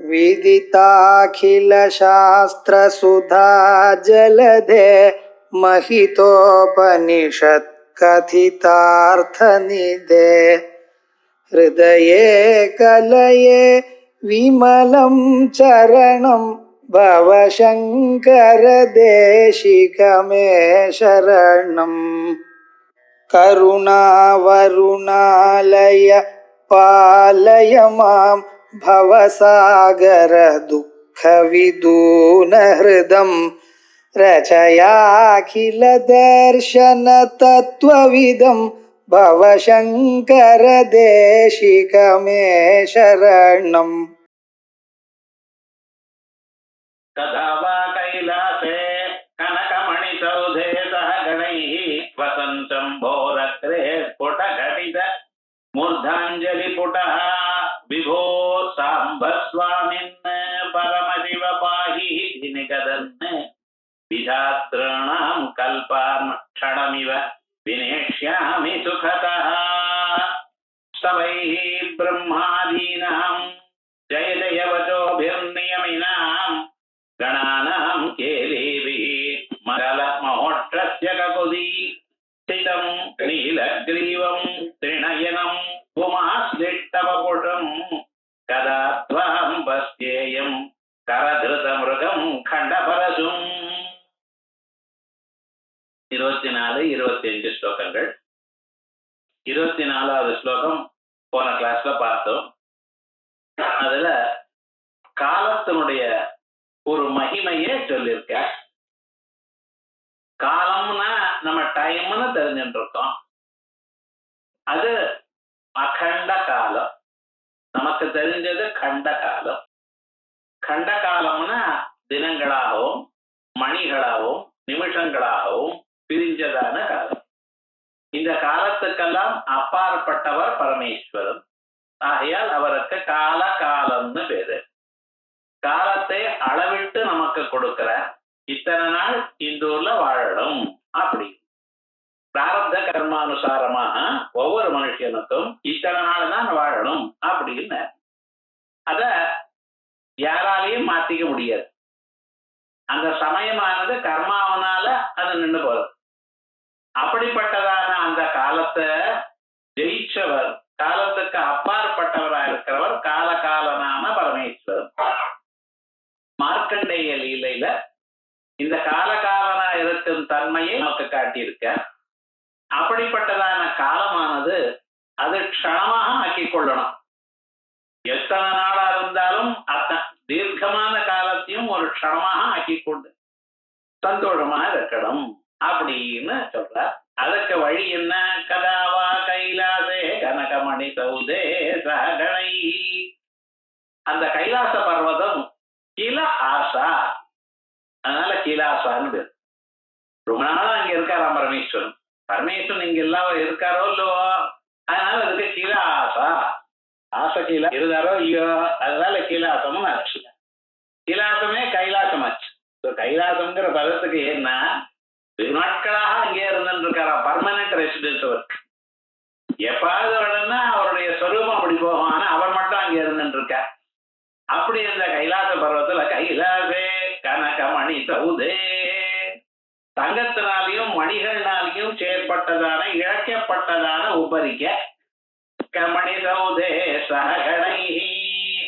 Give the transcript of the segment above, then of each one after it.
विदिताखिलशास्त्रसुधा जलधे महितोपनिषत् कथितार्थनिधे हृदये कलये विमलं चरणं भवशङ्कर देशिकमे शरणम् करुणावरुणालय पालय मां भवसागर दुःखविदूनहृदं रचयाखिल दर्शन तत्त्वविदं भवशङ्कर देशिकमे शरणम् तथा वा कैलासे कनकमणिसौधे सह गणैः वसन्तं भोरग्रे स्फुटघटित मूर्धाञ्जलिपुटः विभो साम्ब स्वामिन् परमशिव पाहि निगदन् विधातॄणां कल्पान् क्षणमिव विनेष्यामि सुखतः स्तवैः ब्रह्मादीनां जय जय वचोभिर्नियमिनां गणानां केलिभिः मरलमहोक्षस्य ककुदी स्थितं नीलग्रीवं त्रिनयनं पुमाश्लिष्टवपुषं कदा त्वां पश्येयं करधृतमृगं खण्डपरशुम् 24-25 ஸ்லோகங்கள். 24வது ஸ்லோகம் போன கிளாஸ்ல பார்த்தோம். அதுல காலத்தினுடைய ஒரு மகிமையே சொல்லியிருக்க. காலம்னா நம்ம டைம்னு தெரிஞ்சுட்டு இருக்கோம். அது அகண்ட காலம். நமக்கு தெரிஞ்சது கண்ட காலம். கண்ட காலம்னா தினங்களாகவும் மணிகளாகவும் நிமிஷங்களாகவும் பிரிஞ்சதான காலம். இந்த காலத்துக்கெல்லாம் அப்பாற்பட்டவர் பரமேஸ்வரன். ஆகையால் அவருக்கு கால காலம்னு பேரு. காலத்தை அளவிட்டு நமக்கு கொடுக்கிற இத்தனை நாள் இந்த ஊர்ல வாழணும் அப்படி பிராரப்த கர்மானுசாரமாக ஒவ்வொரு மனுஷனுக்கும் இத்தனை நாள் தான் வாழணும் அப்படின்னு அத யாராலையும் மாத்திக்க முடியாது. அந்த சமயமானது கர்மாவனால அது நின்று போறது. அப்படிப்பட்டதான அந்த காலத்தை ஜெயிச்சவர், காலத்துக்கு அப்பாற்பட்டவராக இருக்கிறவர் காலகாலனான பரமேஸ்வரன். மார்க்கண்டேய லீலையில இந்த காலகாலனா இருக்கும் தன்மையை நமக்கு காட்டியிருக்க. அப்படிப்பட்டதான காலமானது அது க்ஷணமாக ஆக்கி கொள்ளணும். எத்தனை நாளா இருந்தாலும் தீர்க்கமான காலத்தையும் ஒரு க்ஷணமாக ஆக்கி கொண்டு சந்தோஷமா இருக்கணும் அப்படின்னு சொல்றார். அதற்கு வழி என்ன? கதாவா கைலாசே கனகமணி சௌதே சகணை. அந்த கைலாச பர்வதம் கில ஆசா, அதனால கீலாசான்னு பேர். ரொம்ப நாளும் அங்க இருக்காராம் பரமேஸ்வரன். பரமேஸ்வரன் இங்க எல்லாம் இருக்காரோ இல்லவோ, அதனால அதுக்கு கீலாசா. ஆசை கீழ இருந்தாரோ இல்லையோ, அதனால கீலாசமும் ஆச்சு. கீலாசமே கைலாசம் ஆச்சு. கைலாசம்ங்கிற பதத்துக்கு என்ன, வெகு நாட்களாக அங்கே இருந்துட்டு இருக்காரா, பர்மனன்ட் ரெசிடென்ஸ் அவருக்கு. எப்பாவது வரணும்னா அவருடைய சொரூபம் அப்படி போகும். ஆனா அவர் மட்டும் அங்கே இருந்துட்டு இருக்கார். அப்படி இந்த கைலாச பர்வத்துல கைலாசே கனகமணி சௌதே, தங்கத்தினாலையும் மணிகள்னாலையும் செயற்பட்டதான இழக்கப்பட்டதான உபரிக்க கமணி சௌதே சகணை,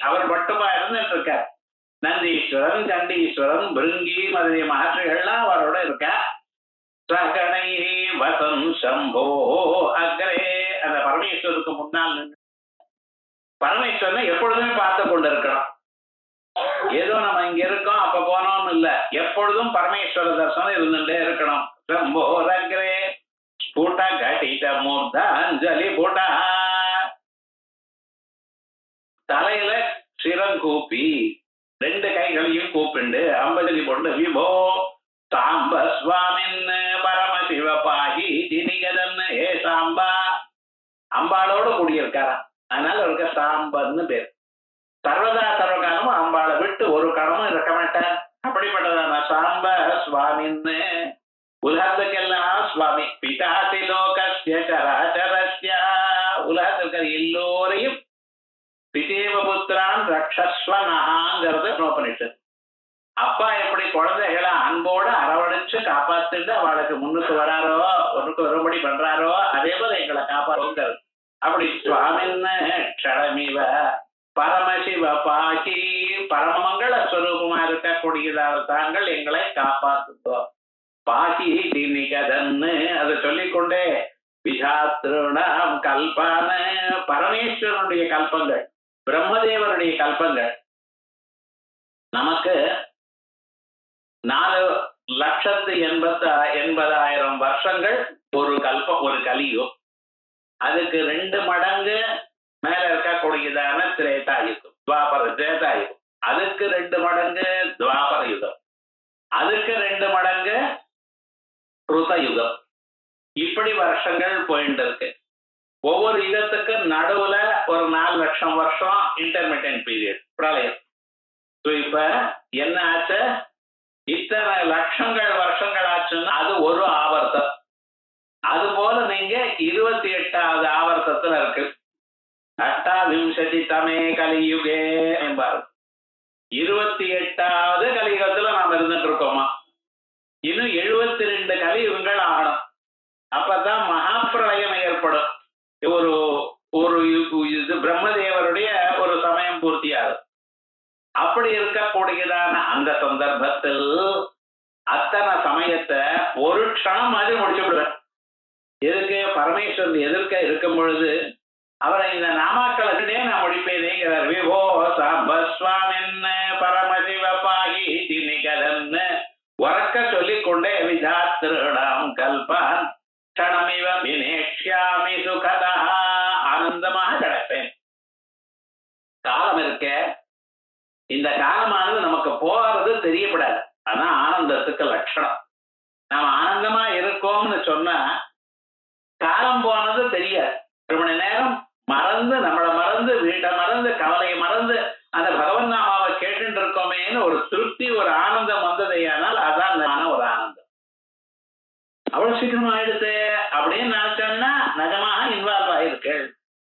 அவர் மட்டுமா இருந்துட்டு இருக்கார். நந்தீஸ்வரன், சண்டீஸ்வரன், பிருங்கி முதலிய மகர்ஷிகள்லாம் அவரோட இருக்க. சகணை வசம் சம்போ அக்ரே, அந்த பரமேஸ்வருக்கு முன்னால் நின்று பரமேஸ்வரனை எப்பொழுதுமே பார்த்து கொண்டு இருக்கணும். ஏதோ நம்ம இங்க இருக்கோம் அப்ப போனோம்னு இல்ல, எப்பொழுதும் பரமேஸ்வர தர்சனம் இருந்துட்டே இருக்கணும். சம்போ அக்ரே ஸ்புட கடித மூர்தாஞ்சலி புட, தலையில சிரங்கூப்பி ரெண்டு கைகளையும் கூப்பிண்டு அம்பஜலி கொண்டு விபோ சாம்ப சுவாமின் பரமசிவ பாகி தினிகதன், ஏ சாம்பா, அம்பாளோடு கூடியிருக்காராம். அதனால அவருக்கு சாம்பன்னு பேர். சர்வதா சர்வகாலமும் அம்பாளை விட்டு ஒரு காலமும் இருக்க மாட்டார். அப்படிப்பட்டதான சாம்ப சுவாமின்னு, உலகத்துக்கெல்லாம் சுவாமி. பிதாசி லோகஸ்ய சராச்சரஸ்ய, உலகத்தில் இருக்கிற எல்லோரையும் பிதேவ புத்திரான் ரக்ஷ ரக்ஷஸ்வனஹாங்கிறது உபனிஷத். அப்பா எப்படி குழந்தைகளை அன்போடு அரவணைச்சு காப்பாத்துட்டு அவளுக்கு முன்னுக்கு வராரோ ஒன்றுக்கு வரும்படி பண்றாரோ அதே போல எங்களை காப்பாற்றுங்கிறது. அப்படி சுவாமின்னு க்ஷணமிவ பரமசிவ பாகி பரமமங்கள ஸ்வரூபமா இருக்கக்கூடியதாக தாங்கள் எங்களை காப்பாத்துதோ பாகி நிகதன்னு அதை சொல்லிக்கொண்டே விஜாத்திருணம் கல்பான பரமேஸ்வரனுடைய கல்பங்கள் பிரம்மதேவனுடைய கல்பங்கள் நமக்கு 4,80,000 வருஷங்கள் ஒரு கல்பம் ஒரு கலியும் அதுக்கு 2 மடங்கு மேல இருக்கக்கூடியதான திரேதாயுகம் திரேதாயுகம் அதுக்கு 2 மடங்கு துவாபர யுகம் அதுக்கு 2 மடங்கு ருதயுகம் இப்படி வருஷங்கள் போயிட்டு இருக்கு. ஒவ்வொரு யுகத்துக்கு நடுவுல ஒரு 4 லட்சம் வருஷம் இன்டர்மீடியன்ட் பீரியட் பிரளயம். இப்ப என்ன ஆச்சு இத்தனை லட்சங்கள் வருஷங்கள் ஆச்சுன்னா அது ஒரு ஆவர்த்தம். அது போல நீங்க 28வது ஆவர்த்தத்துல இருக்கு. அஷ்டாவிம்சதி தமே கலியுகே என்பார். 28வது கலியுகத்துல நாம இருந்துட்டு இருக்கோமா? இன்னும் 72 கலியுகங்கள் ஆகணும். அப்பதான் மகாபிரளயம் ஏற்படும். ஒரு ஒரு இது பிரம்மதேவருடைய ஒரு சமயம் பூர்த்தியாகும். அப்படி இருக்கக்கூடியதான அந்த சந்தர்ப்பத்தில் அத்தனை சமயத்தை ஒரு க்ஷணம் மாதிரி முடிச்சு விடுவேன். எதுக்கு? பரமேஸ்வரன் எதிர்க்க இருக்கும் பொழுது அவரை இந்த நாமாக்களுக்குனே நான் முடிப்பேனேங்கிறார். விவோ சபஸ்வாமின் பரமசிவ பாகி தினிகலன்னு உறக்க சொல்லிக்கொண்டே விஜாத்திருடாம் கல்பான் க்ஷணமிவ வினேஷ்யாமி சுகதா ஆனந்தமாக கிடப்பேன். காலம் இருக்க இந்த காலமானது நமக்கு போறது தெரியப்படாது. அதான் ஆனந்தத்துக்கு லட்சணம். நம்ம ஆனந்தமா இருக்கோம்னு சொன்னா காலம் போனது தெரியாது. 1 மணி நேரம் மறந்து நம்மளை மறந்து வீட்டை மறந்து கவலையை மறந்து அந்த பகவன் நாமாவை கேட்டு இருக்கோமேன்னு ஒரு திருப்தி ஒரு ஆனந்தம் வந்ததையானால் அதான் ஒரு ஆனந்தம். அவ்வளவு சீக்கிரமா ஆயிடுது அப்படின்னு நினைச்சோம்னா நிஜமாக இன்வால்வ் ஆயிருக்கு.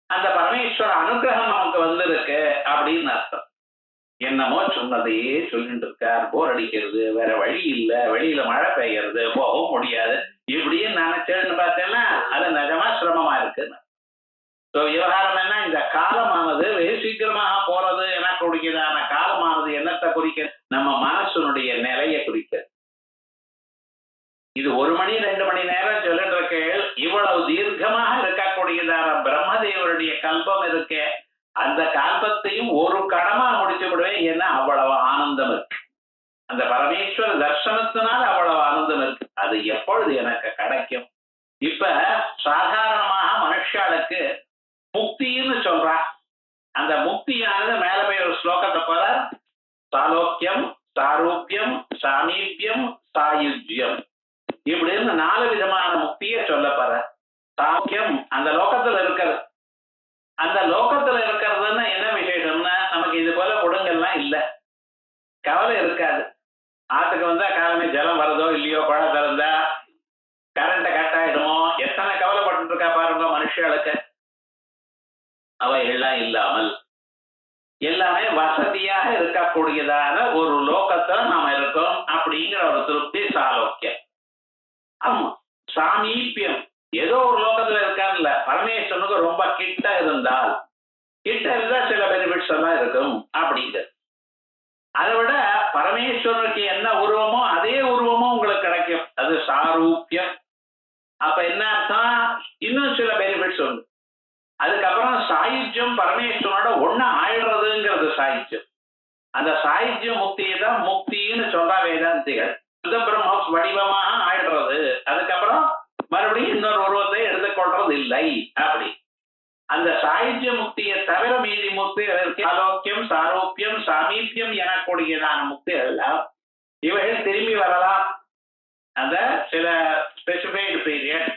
அந்த பரமேஸ்வர அனுகிரகம் நமக்கு வந்திருக்கு அப்படின்னு அர்த்தம். என்னமோ சொன்னதையே சொல்லிட்டு இருக்கார், போர் அடிக்கிறது, வேற வழி இல்லை, வெளியில மழை பெய்யறது, போகவும் முடியாது, இப்படியே நினைச்சேன்னு பார்த்தேன்னா அது நிஜமா சிரமமா இருக்கு. விவகாரம் என்ன, இந்த காலமானது வெகு சீக்கிரமாக போறது என குறிக்கிறதான காலமானது என்னத்தை குறிக்க? நம்ம மனசனுடைய நிலையை குறிக்க. இது 1 மணி 2 மணி நேரம் சொல்லிட்டு இருக்க இவ்வளவு தீர்க்கமாக இருக்கக்கூடியதான பிரம்மதேவருடைய கல்பம் இருக்க அந்த கல்பத்தையும் ஒரு கடமா முடிச்சு விடுவேன். ஏன்னா அவ்வளவு ஆனந்தம் இருக்கு. அந்த பரமேஸ்வர தர்சனத்தினால அவ்வளவு ஆனந்தம் இருக்கு. அது எப்பொழுது எனக்கு கிடைக்கும்? இப்ப சாதாரணமாக மனுஷாளுக்கு முக்தின்னு சொல்றா. அந்த முக்தியானது மேல போய் ஒரு ஸ்லோகத்தை போல சாலோக்கியம் சாரூபியம் சாமீபியம் சாயுஜ்யம் இப்படின்னு 4 விதமான முக்தியை சொல்ல போற. சாக்கியம் அந்த லோகத்துல இருக்கிறது. அந்த லோகத்துல இருக்கிறதுன்னா என்ன விசேஷம்னா நமக்கு இது போல கொடுங்கெல்லாம் இல்லை, கவலை இருக்காது. ஆத்துக்கு வந்தா காலமே ஜலம் வருதோ இல்லையோ, குழந்தை திறந்தா கரண்ட கட் ஆயிடுமோ, எத்தனை கவலைப்பட்டு இருக்கா பாருங்க மனுஷர்களுக்கு. அவைகள்லாம் இல்லாமல் எல்லாமே வசதியாக இருக்கக்கூடியதான ஒரு லோகத்துல நாம இருக்கோம் அப்படிங்கிற ஒரு திருப்தி சாலோக்கியம். ஆமா, சாமீபியம் ஏதோ ஒரு லோகத்துல இருக்காருல்ல, பரமேஸ்வரனுக்கு ரொம்ப கிட்ட இருந்தா சில பெனிஃபிட்ஸ் எல்லாம் இருக்கும் அப்படிங்கிறது. அதை விட பரமேஸ்வரனுக்கு என்ன உருவமோ அதே உருவமும் உங்களுக்கு கிடைக்கும். அது சாரூபியம். அப்ப என்ன அர்த்தம்? இன்னும் சில பெனிஃபிட்ஸ் உண்டு. அதுக்கப்புறம் சாயுஜ்யம், பரமேஸ்வரனோட ஒண்ணு ஆயிடுறதுங்கிறது சாயுஜ்யம். அந்த சாயுஜ்ய முக்தியை தான் முக்தின்னு சொல்றா வேதாந்திகள். பிரம்ம வடிவமாக ஆயிடுறது, அதுக்கப்புறம் மறுபடியும் இன்னொரு உருவத்தை எடுத்துக்கொள்றது இல்லை. அப்படி அந்த சாயுஜ்ய முக்தியை தவிர மீதி முக்திகள் ஆலோக்கியம் சாரோக்கியம் சாமீபியம் எனக்கூடியதான முக்திகள் எல்லாம் இவைகள் திரும்பி வரலாம். அந்த சில ஸ்பெசிஃபைடு பீரியட்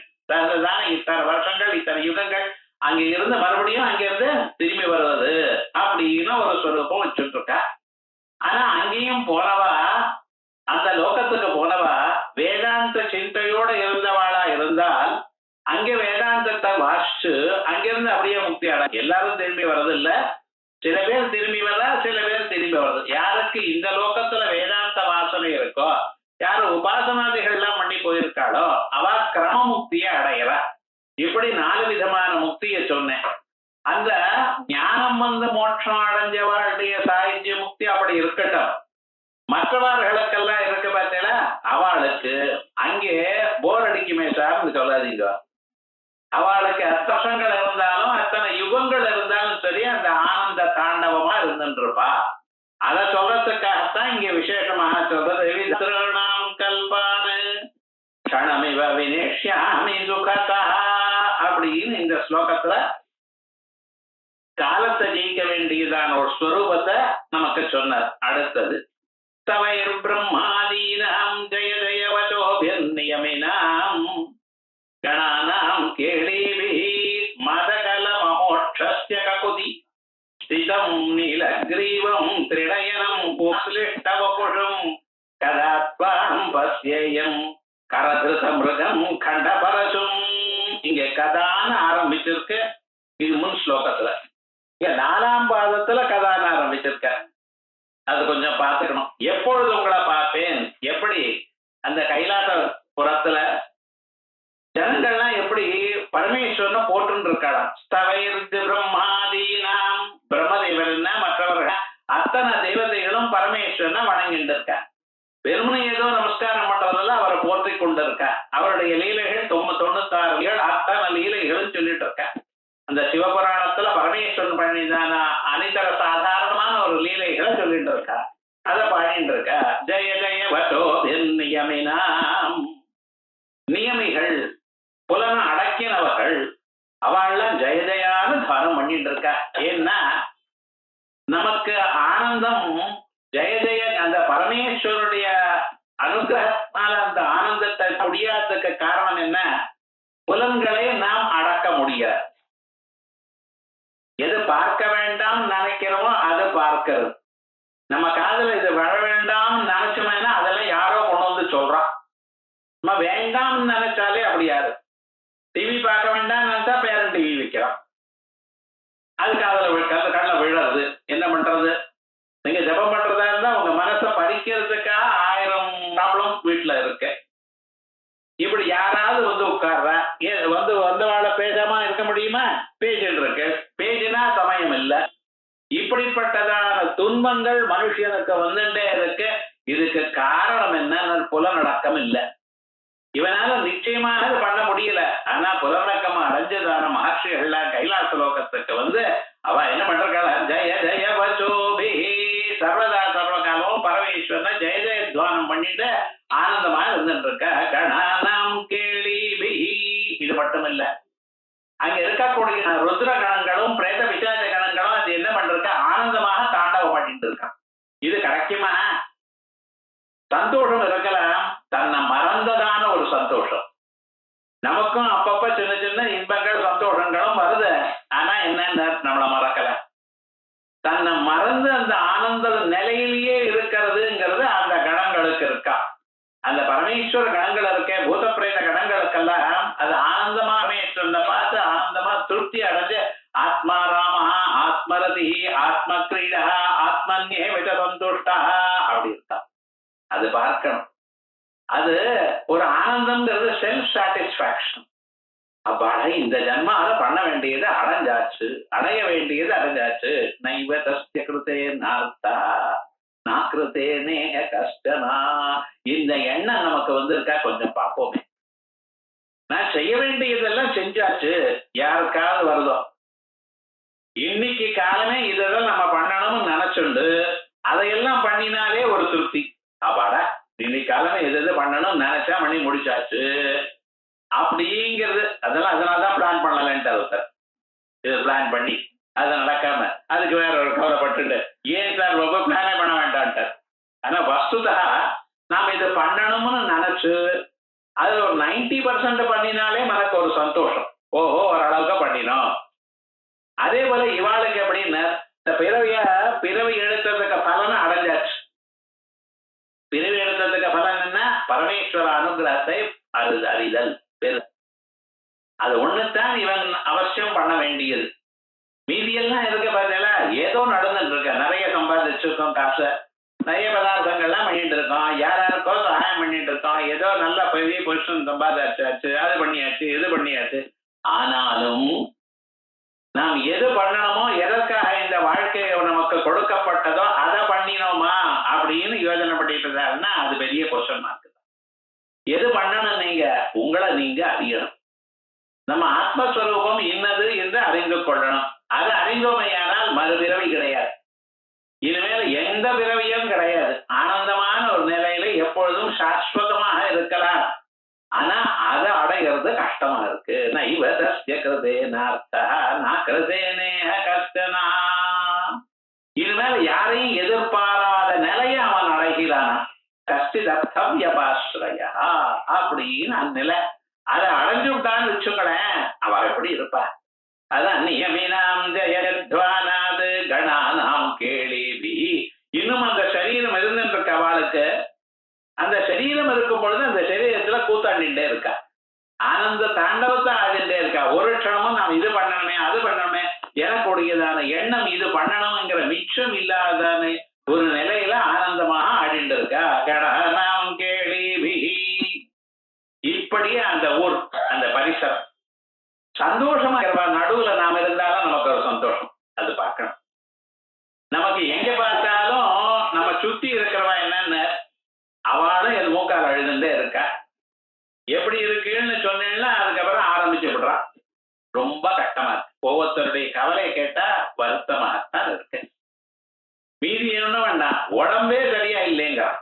தான் இத்தனை வருஷங்கள் இத்தனை யுகங்கள் அங்க இருந்து மறுபடியும் அங்கிருந்து திரும்பி வருவது அப்படின்னு ஒரு சொரூபம் வச்சுட்டு இருக்கா. ஆனா அங்கேயும் போனவா, அந்த லோகத்துக்கு போனவா வேதாந்த சிந்தையோட இருந்தவாளா இருந்தால் அங்கே வேதாந்தத்தை வாசிச்சு அங்கிருந்து அப்படியே முக்தி அட. எல்லாரும் திரும்பி வர்றது இல்ல, சில பேர் திரும்பி வர்றா, சில பேர் திரும்பி வருது. யாருக்கு இந்த லோகத்துல வேதாந்த வாசனை இருக்கோ, யாரு உபாசனாதிகள்லாம் பண்ணி போயிருக்காளோ அவ கிரம முக்தியை அடையறா. இப்படி 4 விதமான முக்தியை சொன்னேன். அந்த ஞானம் வந்து மோட்சம் அடைஞ்சவர்களுடைய சாகித்ய முக்தி அப்படி இருக்கட்டும். மற்றவர்களுக்கெல்லாம் இருக்கு பார்த்தீங்களா, அவளுக்கு அங்கே போர் அடிக்குமே சார்னு சொல்லாதீங்க. அவளுக்கு அத்தங்கள் இருந்தாலும் அத்தனை யுகங்கள் இருந்தாலும் சரி அந்த ஆனந்த தாண்டவமா இருந்துருப்பா. அதை சொல்றதுக்காகத்தான் இங்க விசேஷமாக சொல்றது. திருநாம் கல்பானு கணமிவ வினேஷ்யாமி சுகதா அப்படின்னு இந்த ஸ்லோகத்துல காலத்தை ஜெயிக்க வேண்டியதான ஒரு ஸ்வரூபத்தை நமக்கு சொன்னார். அடுத்தது தவைர் பிரம்மாதீனாம் ஜய ஜய வச்சோபியநியமினாம் கணானாம் கேளீபி மதகலமோட்சஸ்ய ககுதி ஸ்திதம் நீலக்ரீவம் திரிணயனம் பூஸ்லிஷ்டவபுஷம் கதாத்வாம் பஸ்யேயம் கரதிருத மிருகம் கண்டபரசும். இங்க கதான்னு ஆரம்பிச்சிருக்கு. இது முன் ஸ்லோகத்துல. இங்க 4ஆம் பாதத்துல கதான்னு ஆரம்பிச்சிருக்க. அது கொஞ்சம் பார்த்துக்கணும். எப்பொழுது உங்களை பார்ப்பேன், எப்படி அந்த கைலாச புறத்துல ஜனங்கள்லாம் எப்படி பரமேஸ்வரனை போட்டு இருக்கலாம். ஸ்தவைர்து பிரம்மாதீனாம், பிரம்மதேவர் என்ன மற்றவர்கள் அத்தனை தெய்வதைகளும் பரமேஸ்வரனை வணங்கிட்டு இருக்க. வெறுமனை ஏதோ நமஸ்காரம் பண்றதுல அவரை போற்றி கொண்டு இருக்க. அவருடைய லீலைகள் 96 அத்தனை லீலைகளும் சொல்லிட்டு இருக்க. அந்த சிவபுராணத்துல பரமேஸ்வரன் பண்ணிதான அனிதர சாதாரணமான ஒரு லீலைகளை சொல்லிட்டு இருக்கா. அதை பாடிட்டு இருக்க. ஜெய ஜெய வசோ நியமினாம், நியமிகள் புலன அடக்கினவர்கள் அவள்லாம் ஜெய ஜெயான்னு தானம் பண்ணிட்டு இருக்கா. ஏன்னா நமக்கு ஆனந்தம் ஜெய ஜெய அந்த பரமேஸ்வருடைய அனுகிரகத்தினால அந்த ஆனந்தத்தை முடியாததுக்கு காரணம் என்ன? புலன்களை நாம் அடக்க முடியாது. எது பார்க்க வேண்டாம் நினைக்கிறோமோ அது பார்க்கிறது. நம்ம காதுல இது வர வேண்டாம் நினைச்சோம்னா அதெல்லாம் யாரோ கொண்டு வந்து சொல்றான். நம்ம வேண்டாம்னு நினைச்சாலே அப்படி யாரு டிவி பார்க்க வேண்டாம் நினைச்சா பேரன் டிவி வைக்கிறான். அது கண்ணுல விழுறது. என்ன பண்றது? நீங்க ஜபம் பண்றதா இருந்தா உங்க மனசை பறிக்கிறதுக்காக 1000 ப்ராப்ளம் வீட்டுல இருக்கு. இப்படி யாராவது வந்து உட்கார்றா, வந்தவாழ பேசாம இருக்க முடியுமா? பேஜில் இருக்கு. பேஜினா சமயம் இல்லை. இப்படிப்பட்டதான துன்பங்கள் மனுஷனுக்கு வந்துட்டே இருக்கு. இதுக்கு காரணம் என்ன? புலநடக்கம் இல்லை. இவனால நிச்சயமாக பண்ண முடியல. ஆனா புலநடக்கம் அடைஞ்சதான மகர்ஷிகள்லாம் கைலாச லோகத்துக்கு வந்து அவ என்ன பண்றாள்? ஜெய ஜெய வச்சோபி சர்வதா சர்வகாலமும் பரமேஸ்வரனை ஜெய ஜெய துவானம் பண்ணிட்டு ஆனந்தமா இருந்துட்டு இருக்க. கணானாம் கேளிபி. இது மட்டும் இல்ல, அங்க இருக்கக்கூடிய ருத்ர கணங்களும் பிரேத விசாஜ கணங்களும் அது என்ன பண்றக்க? ஆனந்தமாக தாண்டவம் பண்ணிட்டு இருக்கான். இது கிடைக்குமா? சந்தோஷம் இருக்கலாம், தன்னை மறந்ததான ஒரு சந்தோஷம். நமக்கும் அப்பப்ப சின்ன சின்ன இன்பங்கள் சந்தோஷங்களும் வருது. ஆனா என்ன, நம்மளை மறக்கல. தன்னை மறந்து அந்த ஆனந்த நிலையிலேயே இருக்கிறதுங்கிறது அந்த கணங்களுக்கு இருக்கா. அந்த பரமேஸ்வர கணங்கள் இருக்க பூத பிரேத கணங்களுக்கெல்லாம் அது ஆனந்தமா பரமேஸ்வரனை பார்த்து ஆனந்தமா திருப்தி அடைஞ்சு ஆத்மா ராமஹா ஆத்மரதி ஆத்ம கிரீடா ஆத்மன்யே விட சந்துஷ்டா அப்படி இருக்கா. அது பார்க்கணும். அது ஒரு ஆனந்தம்ங்கிறது செல்ஃப் சாட்டிஸ்பாக்சன். அப்பாட இந்த ஜன்மால பண்ண வேண்டியது அடைஞ்சாச்சு, அடைய வேண்டியது அடைஞ்சாச்சு. நைவ தஸ்ய கிருதே நார்த்தா நாக்கிருத்தே நேஹ கஷ்டனா. இந்த எண்ணம் நமக்கு வந்திருக்கா? கொஞ்சம் பார்ப்போமே. நான் செய்ய வேண்டியதெல்லாம் செஞ்சாச்சு. யாருக்காவது வருதோ? இன்னைக்கு காலமே இதெல்லாம் நம்ம பண்ணணும்னு நினைச்சுண்டு அதையெல்லாம் பண்ணினாலே ஒரு திருப்தி. அப்பாடா இன்னைக்கு காலமே எது பண்ணணும்னு நினைச்சா பண்ணி முடிச்சாச்சு அப்படிங்கிறது. அதனாலதான் பிளான் பண்ணலன்ட்டு ஒருத்தர் இது பிளான் பண்ணி அது நடக்காம அதுக்கு வேற ஒரு கவலைப்பட்டு ஏன் சார் ரொம்ப பிளானே பண்ண வேண்டான்ட்டார். ஆனா வஸ்துதா நாம இதை பண்ணணும்னு நினைச்சு அது ஒரு 90% பண்ணினாலே మనకు ஒரு சந்தோஷம். ஓஹோ ஓரளவுக்கு பண்ணினோம். அதே போல இவாளுக்கு எப்படின்னா இந்த பிறவி எடுத்ததுக்கு பலனை அடைஞ்சாச்சு. பிறவி எடுத்ததுக்கு பலன் என்ன? பரமேஸ்வர அனுகிரகத்தை அறிதல் பெரு. அது ஒண்ணுதான் இவன் அவசியம் பண்ண வேண்டியது. மீதியெல்லாம் இருக்க பார்த்தீங்களா ஏதோ நடந்துட்டு இருக்க, நிறைய சம்பாதிச்சிருக்கோம் காசை, நிறைய பதார்த்தங்கள்லாம் பண்ணிட்டு இருக்கோம், யாராருக்கோ சகாயம் பண்ணிட்டு இருக்கோம், ஏதோ நல்ல பெரிய பொசிஷன் சம்பாதிச்சாச்சு, அது பண்ணியாச்சு இது பண்ணியாச்சு. ஆனாலும் நாம் எது பண்ணணுமோ, எதற்காக இந்த வாழ்க்கை நமக்கு கொடுக்கப்பட்டதோ அதை பண்ணினோமா அப்படின்னு யோசனை பண்ணிட்டு இருந்தாருன்னா அது பெரிய கொஸ்டின் மார்க் தான். எது பண்ணணும்? நீங்க உங்களை நீங்க அறியணும். நம்ம ஆத்மஸ்வரூபம் இன்னது என்று அறிந்து கொள்ளணும். அது அறிந்தோமையானால் மறுபிறவி கிடையாது. இனிமேல் எந்த பிறவியும் கிடையாது. ஆனந்தமான ஒரு நிலையில எப்பொழுதும் சாஸ்வதமாக இருக்கலாம். ஆனா அதை அடைகிறது கஷ்டமா இருக்கு. நைவ தஸ்ய கிருதேனார்த்தா ந கிருதேனேஹ கஷ்டனா. இனிமேல யாரையும் எதிர்பாராத நிலையை அவன் அடைகிறானா. கஷ்டிதர்த்தம் யபாஸ்ரயா அப்படின்னு அந்நிலை. அதை அடைஞ்சு விட்டான்னு வச்சுங்களேன், அவ எப்படி இருப்பா? அதான் நியமினாம் ஜெயத்வானாது கணானாம் கேளிபி. இன்னும் அந்த சரீரம் இருந்துட்டு இருக்க அவளுக்கு, அந்த சரீரம் இருக்கும் பொழுது அந்த சரீரத்துல கூத்தாண்டிகிட்டே இருக்கா, ஆனந்த தாண்டவத்தை ஆடிட்டே இருக்கா. ஒரு க்ஷணமும் நாம் இது பண்ணணுமே அது பண்ணணுமே, எனக்குடையதான எண்ணம் இது பண்ணணுங்கிற மிச்சம் இல்லாதான ஒரு நிலையில ஆனந்தமாக ஆடிட்டு இருக்கா. கணானாம் கேளிபி. இப்படியே அந்த ஊர், அந்த பரிசரம் சந்தோஷமா இருப்பா. நடுவுல நாம இருந்தாலும் நமக்கு ஒரு சந்தோஷம், அது பார்க்கணும். நமக்கு எங்க பார்த்தாலும் நம்ம சுத்தி இருக்கிறவா என்னன்னு அவளும் என் மூக்கால் அழுதுண்டே இருக்கா. எப்படி இருக்குன்னு சொன்னேன்னா அதுக்கப்புறம் ஆரம்பிச்சு விடுறான். ரொம்ப கஷ்டமா இருக்கு. ஒவ்வொருத்தருடைய கவலையை கேட்டா வருத்தமாகத்தான் இருக்கு. மீதி என்ன வேண்டாம், உடம்பே சரியா இல்லைங்கிறான்.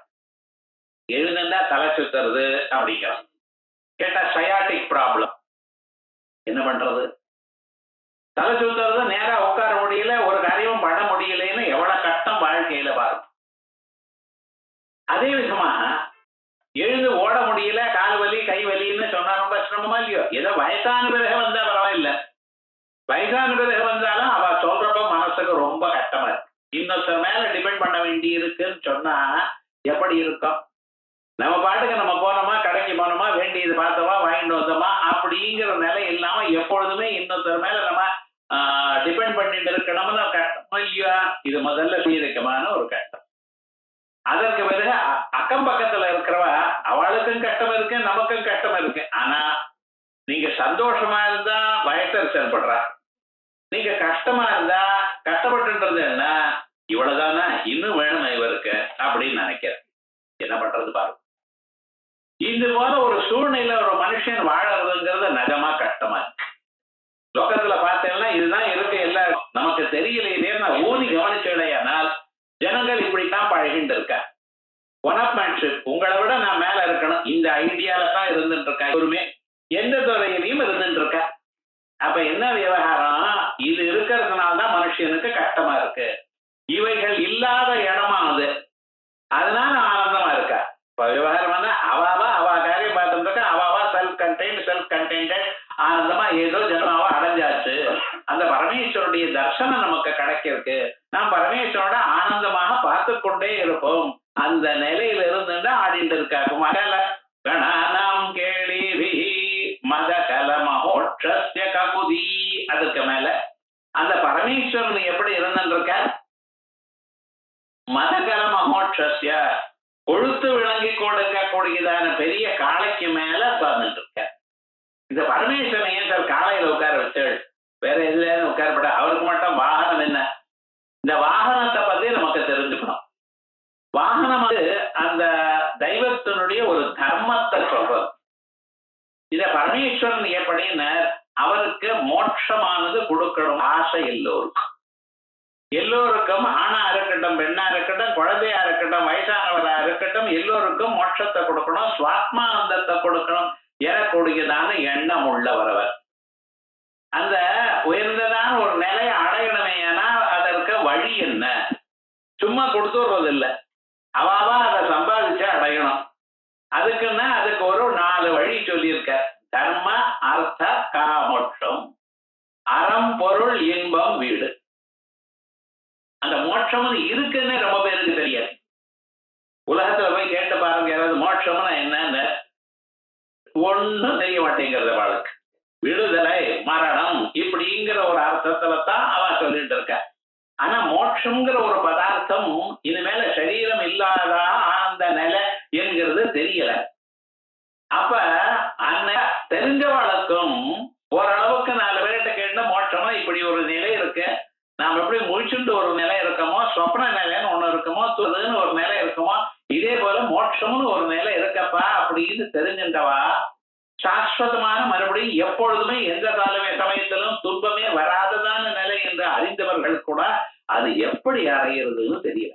எழுதுண்டா தலை சுத்துறது அப்படிங்கிறான். கேட்டா சயாட்டிக் ப்ராப்ளம். என்ன பண்றது? தலை சுத்துறது, நேரா உட்கார முடியல, ஒரு காரியமும் பண்ண முடியலன்னு எவ்வளவு கஷ்டம் வாழ்க்கையில பாருங்க. அதே விதமா எழுந்து ஓட முடியல, கால் வலி கை வலின்னு சொன்னா ரொம்ப சிரமமா இல்லையோ? ஏதோ வயசான பிறகு வந்தா பரவாயில்ல, வயசான பிறகு வந்தாலும் அவ சொல்றப்ப மனசுக்கு ரொம்ப கஷ்டமா இருக்கு. இன்னொருத்தர் மேல டிபெண்ட் பண்ண வேண்டி இருக்குன்னு சொன்னா எப்படி இருக்கும்? நம்ம பாட்டுக்கு நம்ம போனோமா, கடைக்கு போனோமா, வேண்டியது பார்த்தோமா, வாங்கிட்டு வந்தோமா அப்படிங்கிற நிலை இல்லாம எப்பொழுதுமே இன்னொருத்தர் மேல நம்ம டிபெண்ட் பண்ணிட்டு இருக்கணும்னு கஷ்டம் இல்லையா? இது முதல்ல சீரக்கமான ஒரு கஷ்டம். அதற்கு பிறகு அக்கம் பக்கத்துல இருக்கிறவா அவளுக்கும் கஷ்டம் இருக்கு, நமக்கும் கஷ்டம் இருக்கு. ஆனா நீங்க சந்தோஷமா இருந்தா வயசரிசல் படுறா, நீங்க கஷ்டமா இருந்தா கஷ்டப்பட்டுன்றது என்ன, இவ்வளவுதானா, இன்னும் வேணும் இவருக்கு அப்படின்னு நினைக்கிறேன். என்ன பண்றது பாருங்க. இது போல ஒரு சூழ்நிலை ஒரு மனுஷன் வாழறதுங்கிறது நிஜமா கஷ்டமா இருக்கு. லோகத்துல பார்த்தேன்னா இதுதான் இருக்கு, எல்லாம் நமக்கு தெரியல. இதே நான் ஊதி கவனிச்சடையானால் ஜனங்கள் இப்படித்தான் பழகிட்டு இருக்கா. ஒனப்மேன்ஷிப், உங்களை விட நான் மேல இருக்கணும், இந்த ஐடியால தான் இருந்துட்டு இருக்கா. ஒருமே எந்த துறையிலையும் இருந்துட்டு இருக்கா. அப்ப என்ன விவகாரம்? இது இருக்கிறதுனால்தான் மனுஷனுக்கு கஷ்டமா இருக்கு. இவைகள் இல்லாத இடமா அது, அதனால ஆனந்தமா இருக்கா. இப்ப விவகாரம் அவாவா அவ காரியம் பார்த்துட்டு இருக்கா, அவாவா செல்ஃப் கண்டெய்ன்ட் ஆனந்தமா ஏதோ ஜென்மாவா அடைஞ்சாச்சு. அந்த பரமேஸ்வருடைய தர்சனம் நமக்கு கிடைக்கிறதுக்கு நாம் பரமேஸ்வரோட ஆனந்தமாக பார்த்து கொண்டே இருப்போம். அந்த நிலையில இருந்து ஆடிட்டு இருக்காங்க. மகள கணானாம் கேளிபி மதகல மகோட்சஸ்ய ககுதி. அதுக்கு மேல அந்த பரமேஸ்வரன் எப்படி இருந்துட்டு இருக்க? மதகல மகோட்சஸ்ய, கொழுத்து விளங்கி கொடுக்கக்கூடியதான பெரிய காளைக்கு மேல உட்கார்ந்துட்டு இருக்க. இந்த பரமேஸ்வரன் ஏன் சார் காலையில உட்கார வச்சு வேற எதுல உட்காரப்பட? அவருக்கு மட்டும் வாகனம் என்ன? இந்த வாகனத்தை பத்தி நமக்கு தெரிஞ்சுக்கணும். வாகனம் அந்த தெய்வத்தினுடைய ஒரு தர்மத்தை சொல்றது. இத பரமேஸ்வரன் எப்படின்னு அவருக்கு மோட்சமானது கொடுக்கணும் ஆசை எல்லோருக்கும். எல்லோருக்கும், ஆணா இருக்கட்டும், பெண்ணா இருக்கட்டும், குழந்தையா இருக்கட்டும், வயசானவரா இருக்கட்டும், எல்லோருக்கும் மோட்சத்தை கொடுக்கணும், சுவாத்மானந்தத்தை கொடுக்கணும் எனக்கூடியதான எண்ணம் உள்ளவர். அந்த உயர்ந்ததான ஒரு நிலையை அடையணுமே, ஆனால் அதற்கு வழி என்ன? சும்மா கொடுத்துடுறது இல்லை, அவாவா அதை சம்பாதிச்சு அடையணும். அதுக்குன்னா அதுக்கு ஒரு 4 வழி சொல்லியிருக்க. தர்ம அர்த்த காமோட்சம், அறம் பொருள் இன்பம் வீடு. அந்த மோட்சம் இருக்குன்னு ரொம்ப பேருக்கு தெரியாது. உலகத்துல போய் கேட்டு பாருங்க, யாராவது மோட்சம்னா என்னன்னு ஒன்னும் தெரிய மாட்டேங்கிறது வாழ்க்கை. விடுதலை, மரணம் இப்படிங்கிற ஒரு அர்த்தத்துல தான் அவ சொல்லிட்டு இருக்க. ஆனா மோட்சம்ங்கிற ஒரு பதார்த்தம் இனிமேல சரீரம் இல்லாத அந்த நிலை என்கிறது தெரியல. அப்ப அந்த தெரிஞ்சவளுக்கும் ஓரளவுக்கு 4 பேர்கிட்ட கேட்ட மோட்சமா இப்படி ஒரு நிலை இருக்கு, நாம் எப்படி முழிச்சுட்டு ஒரு நிலை இருக்கமோ, சொப்ன நிலைன்னு ஒண்ணு இருக்குமோ, துதுன்னு ஒரு நிலை இருக்குமோ, இதே போல மோட்சம்னு ஒரு நிலை இருக்கப்பா அப்படின்னு தெரிஞ்சின்றவா சாஸ்வதமான மறுபடியும் எப்பொழுதுமே எந்த சமயத்திலும் துன்பமே வராததான நிலை என்று அறிந்தவர்கள் கூட அது எப்படி அடையிறதுன்னு தெரியல.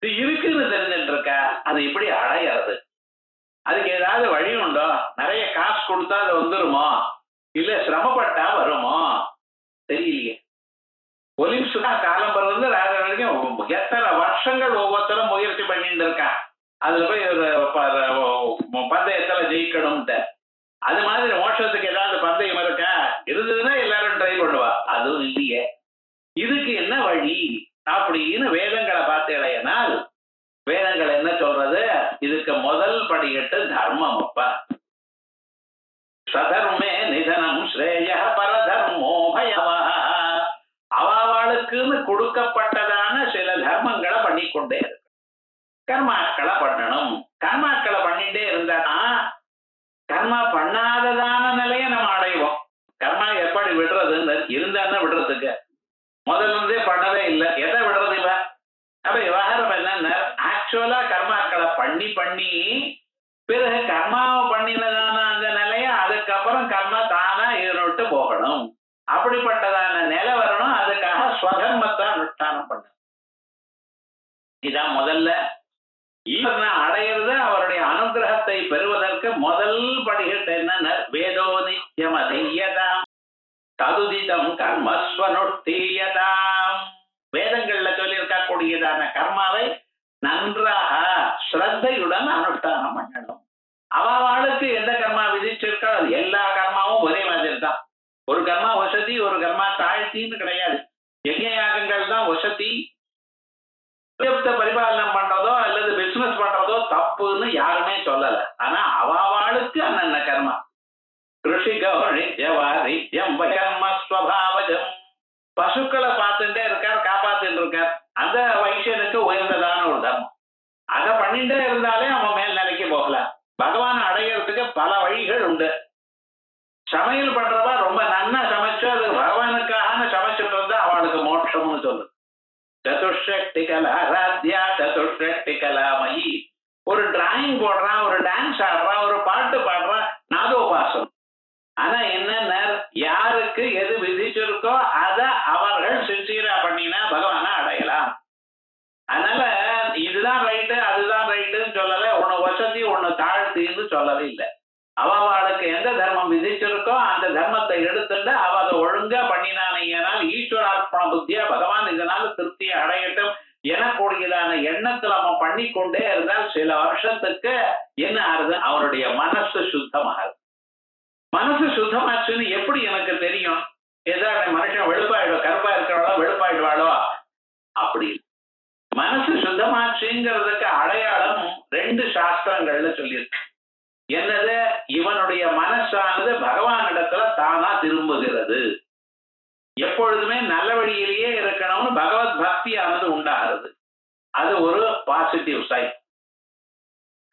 இது இருக்குன்னு தெரிஞ்சுட்டு இருக்க, அது எப்படி அடையிறது? அதுக்கு ஏதாவது வழி உண்டோ? நிறைய காசு கொடுத்தா அது வந்துருமோ, இல்ல சிரமப்பட்டா வருமோ? தெரியலையே. ஒலிம்பிக்ஸ்னா காலம் பிறந்து வேற வரைக்கும் எத்தனை வருஷங்கள் ஒவ்வொருத்தரும் முயற்சி பண்ணிட்டு இருக்கான், அதுல போய் ஒரு பந்தயத்துல ஜெயிக்கணும்ட்டு. அது மாதிரி மோட்சத்துக்கு ஏதாவது பந்தயம் இருக்கா? இருந்ததுன்னா எல்லாரும் ட்ரை பண்ணுவா, அதுவும் இல்லையே. இதுக்கு என்ன வழி அப்படின்னு வேதங்களை பார்த்தேனால் வேதங்கள் என்ன சொல்றது? இதுக்கு முதல் படிக்கட்டு தர்மம். அப்பா சதர்மே நிதனம் ஸ்ரேய பரதர்மோ பயவா. அவளுக்குன்னு கொடுக்கப்பட்டதான சில தர்மங்களை பண்ணிக்கொண்டே இருக்கு. கர்மாக்களை பண்ணணும். கர்மாக்களை பண்ணிட்டே இருந்தாதான் கர்மா பண்ணாததான நிலையை நம்ம அடைவோம். கர்மா எப்படி விடுறதுன்னு இருந்தா விடுறதுக்கு முதல்ல இருந்தே பண்ணவே இல்லை, எதை விடுறது இவ? அப்ப விவகாரம் என்னன்னா, ஆக்சுவலா கர்மாக்களை பண்ணி பண்ணி பிறகு கர்மாவை பண்ணினதான அந்த நிலைய அதுக்கப்புறம் கர்மா தானா விட்டு போகணும். அப்படிப்பட்டதான நிலை வரணும். அதுக்காக ஸ்வதர்மத்தை அனுஷ்டானம் பண்ணணும். இதான் முதல்ல ஈஸ்வரனை அடையிறது. அவருடைய அனுகிரகத்தை பெறுவதற்கு முதல் படிக்கட்டு என்னன்னா, வேதோ நித்தியம் அதியதாம் ததுதிதம் கர்மஸ்வனுஷ்டீயதாம். வேதங்கள்ல சொல்லி இருக்கக்கூடியதான கர்மாவை நன்றாக ஸ்ரத்தையுடன் அனுஷ்டானம் பண்ணணும். அவளுக்கு எந்த கர்மா விதிச்சிருக்கோ அது எல்லா கர்மாவும் ஒரே மாதிரி தான். ஒரு கர்மா வசதி, ஒரு கர்மா தாழ்த்தின்னு கிடையாது. யஜ்ஞயாகங்கள் தான் வசதி. பரிபாலனம் பண்றதோ அல்லது பிசினஸ் பண்றதோ தப்புன்னு யாருமே சொல்லல. ஆனா அவளுக்கு அண்ணன்ன கர்மா. பசுக்களை பார்த்துட்டே இருக்கார், காப்பாத்திட்டு இருக்கார். அந்த வைசியனுக்கு உயர்ந்ததான ஒரு தர்மம். அதை பண்ணிட்டே இருந்தாலே அவன் மேல் நிலைக்கு போகலாம். பகவான் அடைகிறதுக்கு பல வழிகள் உண்டு. சமையல் பண்றவா ரொம்ப நன்னா சமைச்சு அது பகவானுக்காக சமைச்சுட்டு இருந்தா அவளுக்கு மோட்சம்னு சொல்லு. சதுஷ்டி கலா ராத்யா சதுஷ்டி கலாமயி. ஒரு டிராயிங் போடுறான், ஒரு டான்ஸ் ஆடுறான், ஒரு பாட்டு பாடுறான், நாதோபாசம். ஆனா என்ன, யாருக்கு எது விதிச்சிருக்கோ அதை அவர்கள் சின்சியரா பண்ணினா பகவானை அடையலாம். அதனால இதுதான் ரைட்டு அதுதான் ரைட்டுன்னு சொல்லல, ஒண்ணு வசதி ஒண்ணு தாழ்த்தின்னு சொல்லவே இல்லை. அவளுக்கு எந்த தர்மம் விதிச்சிருக்கோ அந்த தர்மத்தை எடுத்துட்டு அவ அதை ஒழுங்கா பண்ணினானால் ஈஸ்வரார்ப்பண புத்தியா பகவான் இதனால திருப்தியை அடையட்டும் எனக்கூடியதான எண்ணத்துல அவன் பண்ணிக்கொண்டே இருந்தால் சில வருஷத்துக்கு என்ன ஆகுது, அவருடைய மனசு சுத்தமாகுது. மனசு சுத்தமாச்சுன்னு எப்படி எனக்கு தெரியும்? ஏதாவது மனுஷன் வெளுப்பாயிடுவா, கருப்பா இருக்கிறவளோ வெளுப்பாயிடுவாளோ அப்படி. மனசு சுத்தமாச்சுங்கிறதுக்கு அடையாளம் 2 சாஸ்திரங்கள்ல சொல்லியிருக்கு. என்னது? இவனுடைய மனசானது பகவானிடத்துல தானா திரும்புகிறது. எப்பொழுதுமே நல்ல வழியிலேயே இருக்கணும்னு பகவத் பக்தியானது உண்டாகிறது. அது ஒரு பாசிட்டிவ் சைன்.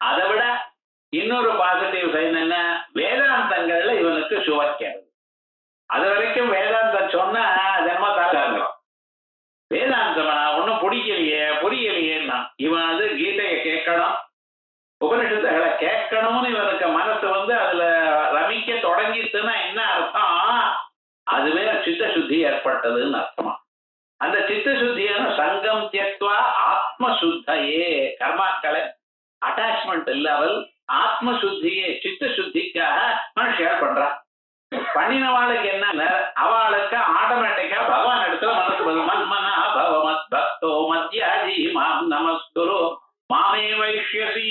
அதை விட இன்னொரு பாசிட்டிவ் சைன் என்ன? வேதாந்தங்கள்ல இவனுக்கு சுவைக்கிறது. அது வரைக்கும் வேதாந்தம் சொன்னா அதென்மோ தாங்கிறோம். வேதாந்தம் ஒன்னும் புரியலையேன்னா இவன் அது கீதையை கேட்கணும், உபனிஷத்துகளை கேட்கணும்னு இவனுக்கு மனசு அதுல ரமிக்க தொடங்கிட்டுன்னா என்ன அர்த்தம்? அதுவே சித்த சுத்தி ஏற்பட்டதுன்னு அர்த்தமா. அந்த சித்த சுத்தியான சங்கம் தியக்வா ஆத்ம சுத்தையே கர்மாக்களை அட்டாச்மெண்ட் இல்லாமல் ஆத்ம சுத்தியே சித்த சுத்திக்காக மனுஷன் பண்றான். பண்ணினவாளுக்கு என்ன, அவளுக்கு ஆட்டோமேட்டிக்கா பகவான் இடத்துல மனசு மன்மனா பவமத் பக்தோ மத்யாஜி மாம் நமஸ்குரு மாமே வைஷ்யசி